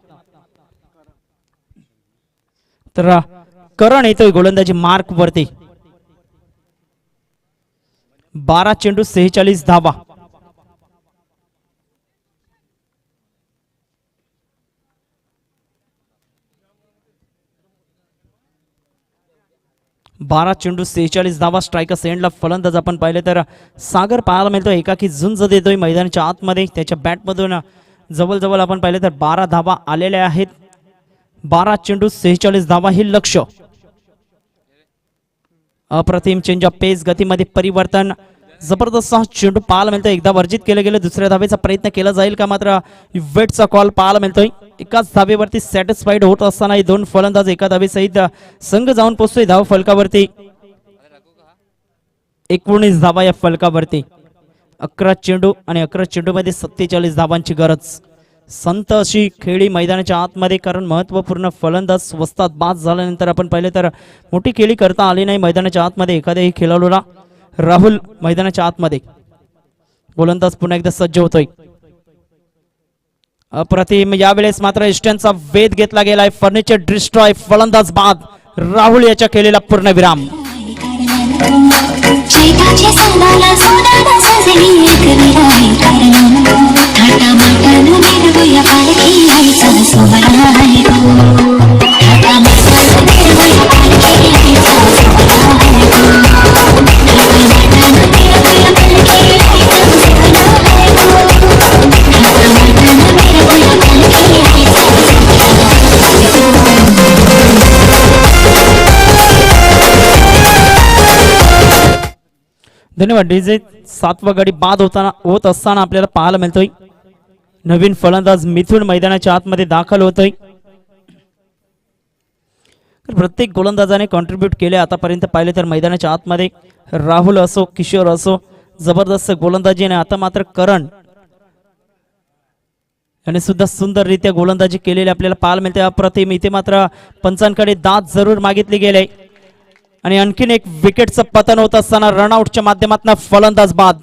तर करण येतोय गोलंदाजी मार्क वरती. 12 चेंडू 46 धावा. बारा चेंडू 46 धावा. स्ट्रायकर सेंडला फलंदाज आपण पाहिले तर सागर पाहायला मिळतो. एकाकी झुंज देतोय मैदानाच्या आतमध्ये. त्याच्या बॅटमधून जवळजवळ आपण पाहिले तर 12 धावा आलेल्या आहेत. 12 चेंडू 46 धावा हे लक्ष्य. अप्रतिम चेंज ऑफ पेस, गतीमध्ये परिवर्तन. जबरदस्त चेंडू पाहायला मिळतोय. एकदा वर्जित केलं गेलं, दुसऱ्या धावेचा प्रयत्न केला जाईल का, मात्र वेटचा कॉल पाहायला मिळतोय. एकाच धावेवरती सॅटिस्फाईड होत असताना 2 फलंदाज एका धावेसहित संघ जाऊन पोहोचतोय धाव फलकावरती. 19 धावा या फलकावरती. 11 चेंडू आणि 11 चेंडू मध्ये 47 धावांची गरज. संत अशी खेळी मैदानाच्या आतमध्ये, कारण महत्वपूर्ण फलंदाज स्वस्तात बाद झाल्यानंतर आपण पाहिले तर मोठी खेळी करता आली नाही मैदानाच्या आतमध्ये एखाद्याही खेळाडूला. राहुल मैदानाच्या आतमध्ये. गोलंदाज पुन्हा एकदा सज्ज होतोय. अप्रतिम. यावेळेस मात्र इस्टनचा वेध घेतला गेलाय. फर्निचर डिस्ट्रॉय, फलंदाज बाद. राहुल याच्या केलेला पूर्णविराम. धन्यवाद डीजे. 7वा गडी बाद होत असताना आपल्याला पाहायला मिळतोय. नवीन फलंदाज मिथुन मैदानाच्या आतमध्ये दाखल होतोय. प्रत्येक गोलंदाजाने कॉन्ट्रीब्यूट केले आतापर्यंत पाहिले तर मैदानाच्या आतमध्ये. राहुल असो, किशोर असो, जबरदस्त गोलंदाजी. आणि आता मात्र करण याने सुद्धा सुंदररित्या गोलंदाजी केलेली आपल्याला पाहायला मिळते. अप्रतिम. इथे मात्र पंचांकडे दाद जरूर मागितली गेले. आणि आणखीन एक विकेटचं पतन होत असताना रनआउटच्या माध्यमातून फलंदाज बाद.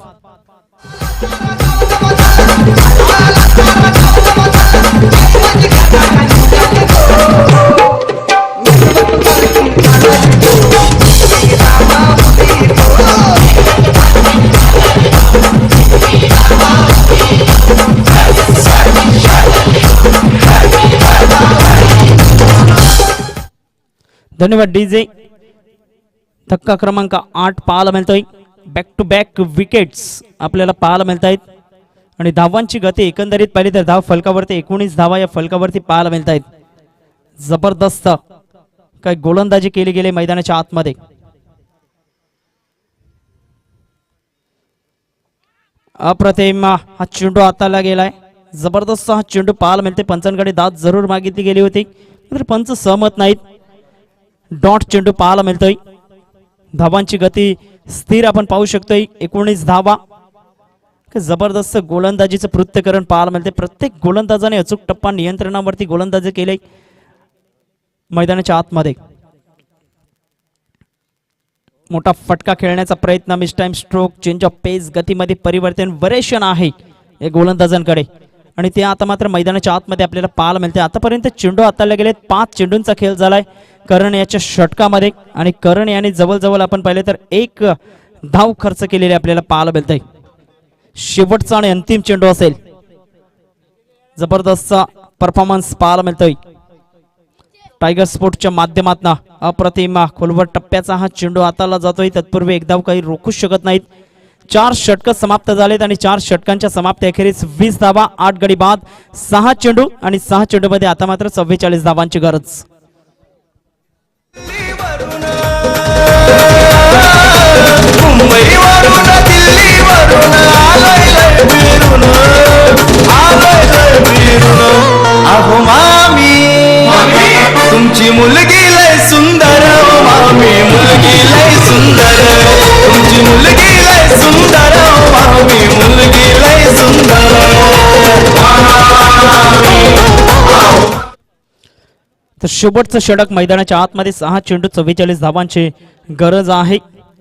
धन्यवाद डीजे. धक्का क्रमांक 8 पाहायला मिळतोय. बॅक टू बॅक विकेट्स आपल्याला पाहायला मिळत आहेत. आणि धावांची गती एकंदरीत पाहिली तर धाव फलकावरती 19 धावा या फलकावरती पाहायला मिळत आहेत. जबरदस्त काय गोलंदाजी केली गेली मैदानाच्या आतमध्ये. अप्रतिम हा चेंडू हाताला गेलाय. जबरदस्त हा चेंडू पाहायला मिळते. पंचांकडे दाद जरूर मागितली गेली होती, मात्र पंच सहमत नाहीत. डॉट चेंडू पाहायला मिळतोय. धावांची गती स्थिर आपण पाहू शकतोय. 19 धावा. जबरदस्त गोलंदाजीचं पृथ्थकरण पाहायला मिळते. प्रत्येक गोलंदाजाने अचूक टप्पा नियंत्रणावरती गोलंदाजी केले मैदानाच्या आतमध्ये. मोठा फटका खेळण्याचा प्रयत्न. Mistime stroke, change of pace, गतीमध्ये परिवर्तन, व्हेरिएशन आहे या गोलंदाजांकडे. आणि ते आता मात्र मैदानाच्या आतमध्ये आपल्याला पाहायला मिळते. आतापर्यंत चेंडू हाताळले गेले 5 चेंडूंचा खेळ झालाय करण याच्या षटकामध्ये आणि करण याने जवळजवळ आपण पाहिले तर 1 धाव खर्च केलेली आपल्याला पाहायला मिळते. शेवटचा आणि अंतिम चेंडू असेल. जबरदस्त परफॉर्मन्स पाहायला मिळतोय टायगर स्पोर्टच्या माध्यमातून. अप्रतिम खोलवर टप्प्याचा हा चेंडू हाताला जातोय. तत्पूर्वी एक धाव काही रोखूच शकत नाहीत. 4 षटक समाप्त झालेत आणि 4 षटकांच्या समाप्ती अखेरीस 20 धावा 8 गडी बाद 6 चेंडू आणि 6 चेंडू मध्ये आता मात्र 44 धावांची गरज. मुंबईवरून दिल्लीवरून आलोय फिरून अहो मामी तुमची मुलगी लय सुंदर मामी मुलगी लय सुंदर तुमची मुलगी लय सुंदर मामी मुलगी लय सुंदर. तर शेवटचं षटक मैदानाच्या आतमध्ये 6 चेंडू 44 धावांची गरज आहे.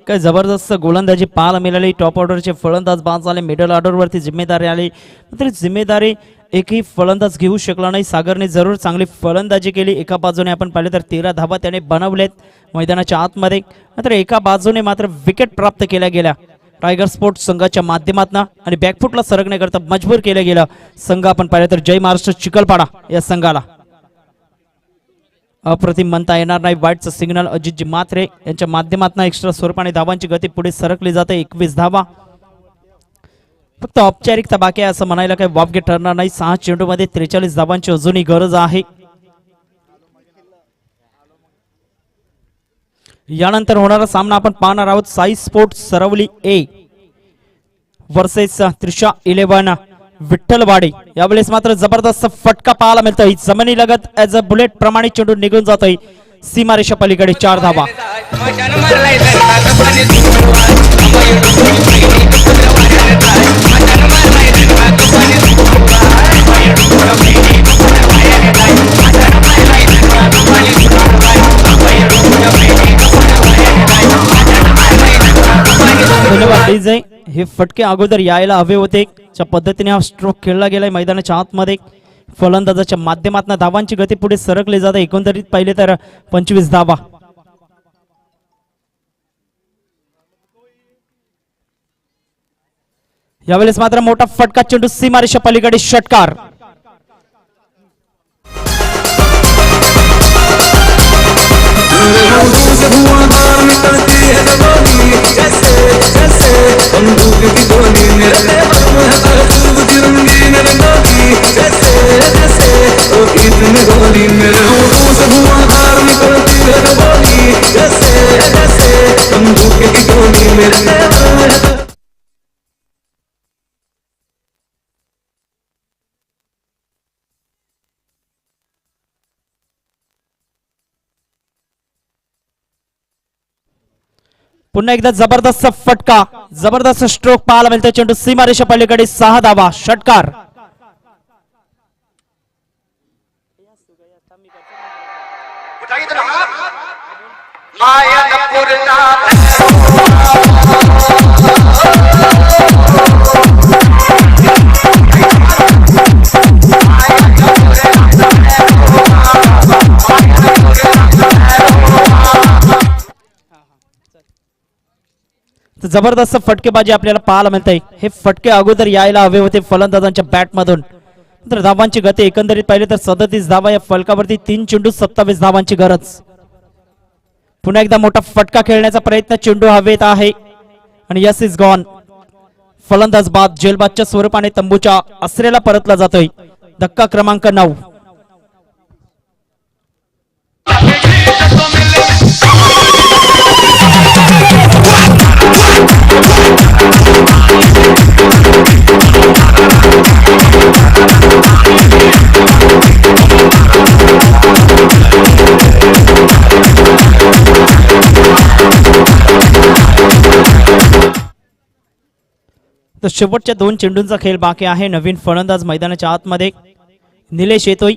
काय जबरदस्त गोलंदाजी पाहायला मिळाली. टॉप ऑर्डरचे फलंदाज बाद झाले. मिडल ऑर्डरवरती जिम्मेदारी आली मात्र जिम्मेदारी एकही फलंदाज घेऊ शकला नाही. सागरने जरूर चांगली फलंदाजी केली. एका बाजूने आपण पाहिले तर 13 धावा त्याने बनवलेत मैदानाच्या आतमध्ये. मात्र एका बाजूने मात्र विकेट प्राप्त केल्या गेल्या टायगर स्पोर्ट्स संघाच्या माध्यमातून आणि बॅकफुटला सरकण्याकरता मजबूर केलं गेलं संघ आपण पाहिलं तर जय महाराष्ट्र चिखलपाडा या संघाला. अप्रतिम म्हणता येणार नाही. वाईटचं सिग्नल अजितजी म्हात्रे यांच्या माध्यमातून एक्स्ट्रा स्वरूपाने धावांची गती पुढे सरकली जाते. 21 धावा फक्त औपचारिकता बाकी आहे असं म्हणायला काही वावगे ठरणार नाही. 6 चेंडूमध्ये 43 धावांची अजूनही गरज आहे. यानंतर होणारा सामना आपण पाहणार आहोत. Sai sports Sarvali A versus Trisha 11 Vitthalwadi. यावेळेस मात्र जबरदस्त फटका पाहायला मिळतोय. जमिनी लगत ऍज अ बुलेट प्रमाणे चेंडू निघून जातोय सीमारेषा पलीकडे. 4 धावा. धन्यवाद डीजे. हे फटके अगोदर यायला हवे होते. ज्या पद्धतीने हा स्ट्रोक खेळला गेलाय मैदानाच्या आतमध्ये फलंदाजाच्या माध्यमातून धावांची गती पुढे सरकली जाते. एकंदरीत पाहिले तर 25 धावा. यावेळेस मात्र मोठा फटका चेंडू सीमारेषा पलीकडे. षटकार. पुन्हा एकदा जबरदस्त फटका जबरदस्त स्ट्रोक पाहायला मिळतो. चेंडू सीमारेषा पलीकडे. 6 धावा. षटकार. जबरदस्त फटकेबाजी आपल्याला पाहायला मिळते. हे फटके अगोदर यायला हवे होते फलंदाजांच्या बॅट मधून. तर धावांची गती एकंदरीत पाहिले तर 37 धावा या फलकावरती. 3 चेंडू 27 धावांची गरज. पुन्हा एकदा मोठा फटका खेळण्याचा प्रयत्न. चेंडू हवेत आहे आणि यस इज गॉन. फलंदाज बाद. जेलबादच्या स्वरूपाने तंबूच्या आसरेला परतला जातोय. धक्का क्रमांक 9. तर शेवटच्या 2 चेंडूंचा खेळ बाकी आहे. नवीन फलंदाज मैदानाच्या आतमध्ये निलेश येतोय.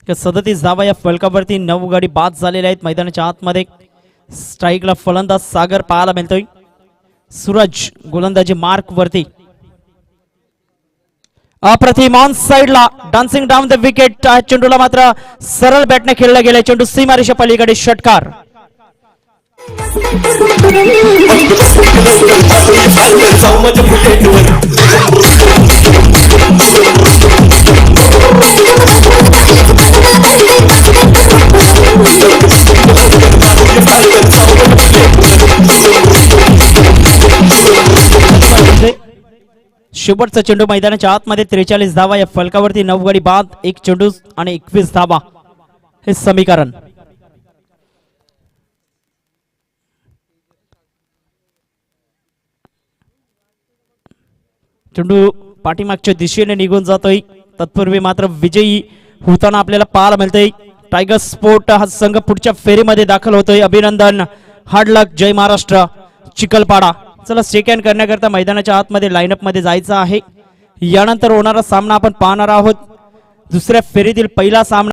37 धावा या फलकावरती. 9 गडी बाद झालेल्या आहेत मैदानाच्या आतमध्ये. स्ट्राईकला फलंदाज सागर पाहायला मिळतोय. सूरज गोलंदाजी मार्क वरती. अप्रतिम ऑन साइडला डान्सिंग डाऊन द विकेट. चेंडूला मात्र सरळ बॅटने खेळला गेलाय. चेंडू सीमारेषा पलीकडे षटकार. शेवटचा चेंडू मैदानाच्या आतमध्ये 43 धावा. या फलकावरती 9 गडी बाद, 1 चेंडू आणि 21 धावा हे समीकरण. चेंडू पाठीमागच्या दिशेने निघून जातोय. तत्पूर्वी मात्र विजयी होताना आपल्याला पाहायला मिळतंय. टायगर स्पोर्ट हा संघ पुढच्या फेरीमध्ये दाखल होतोय. अभिनंदन, हार्ड लक, जय महाराष्ट्र, चिखलपाडा. चला सेकंड करण्याकरता मैदानाच्या आतमध्ये लाईनअप मध्ये जायचं आहे. यानंतर होणारा सामना आपण पाहणार आहोत. दुसऱ्या फेरीतील पहिला सामना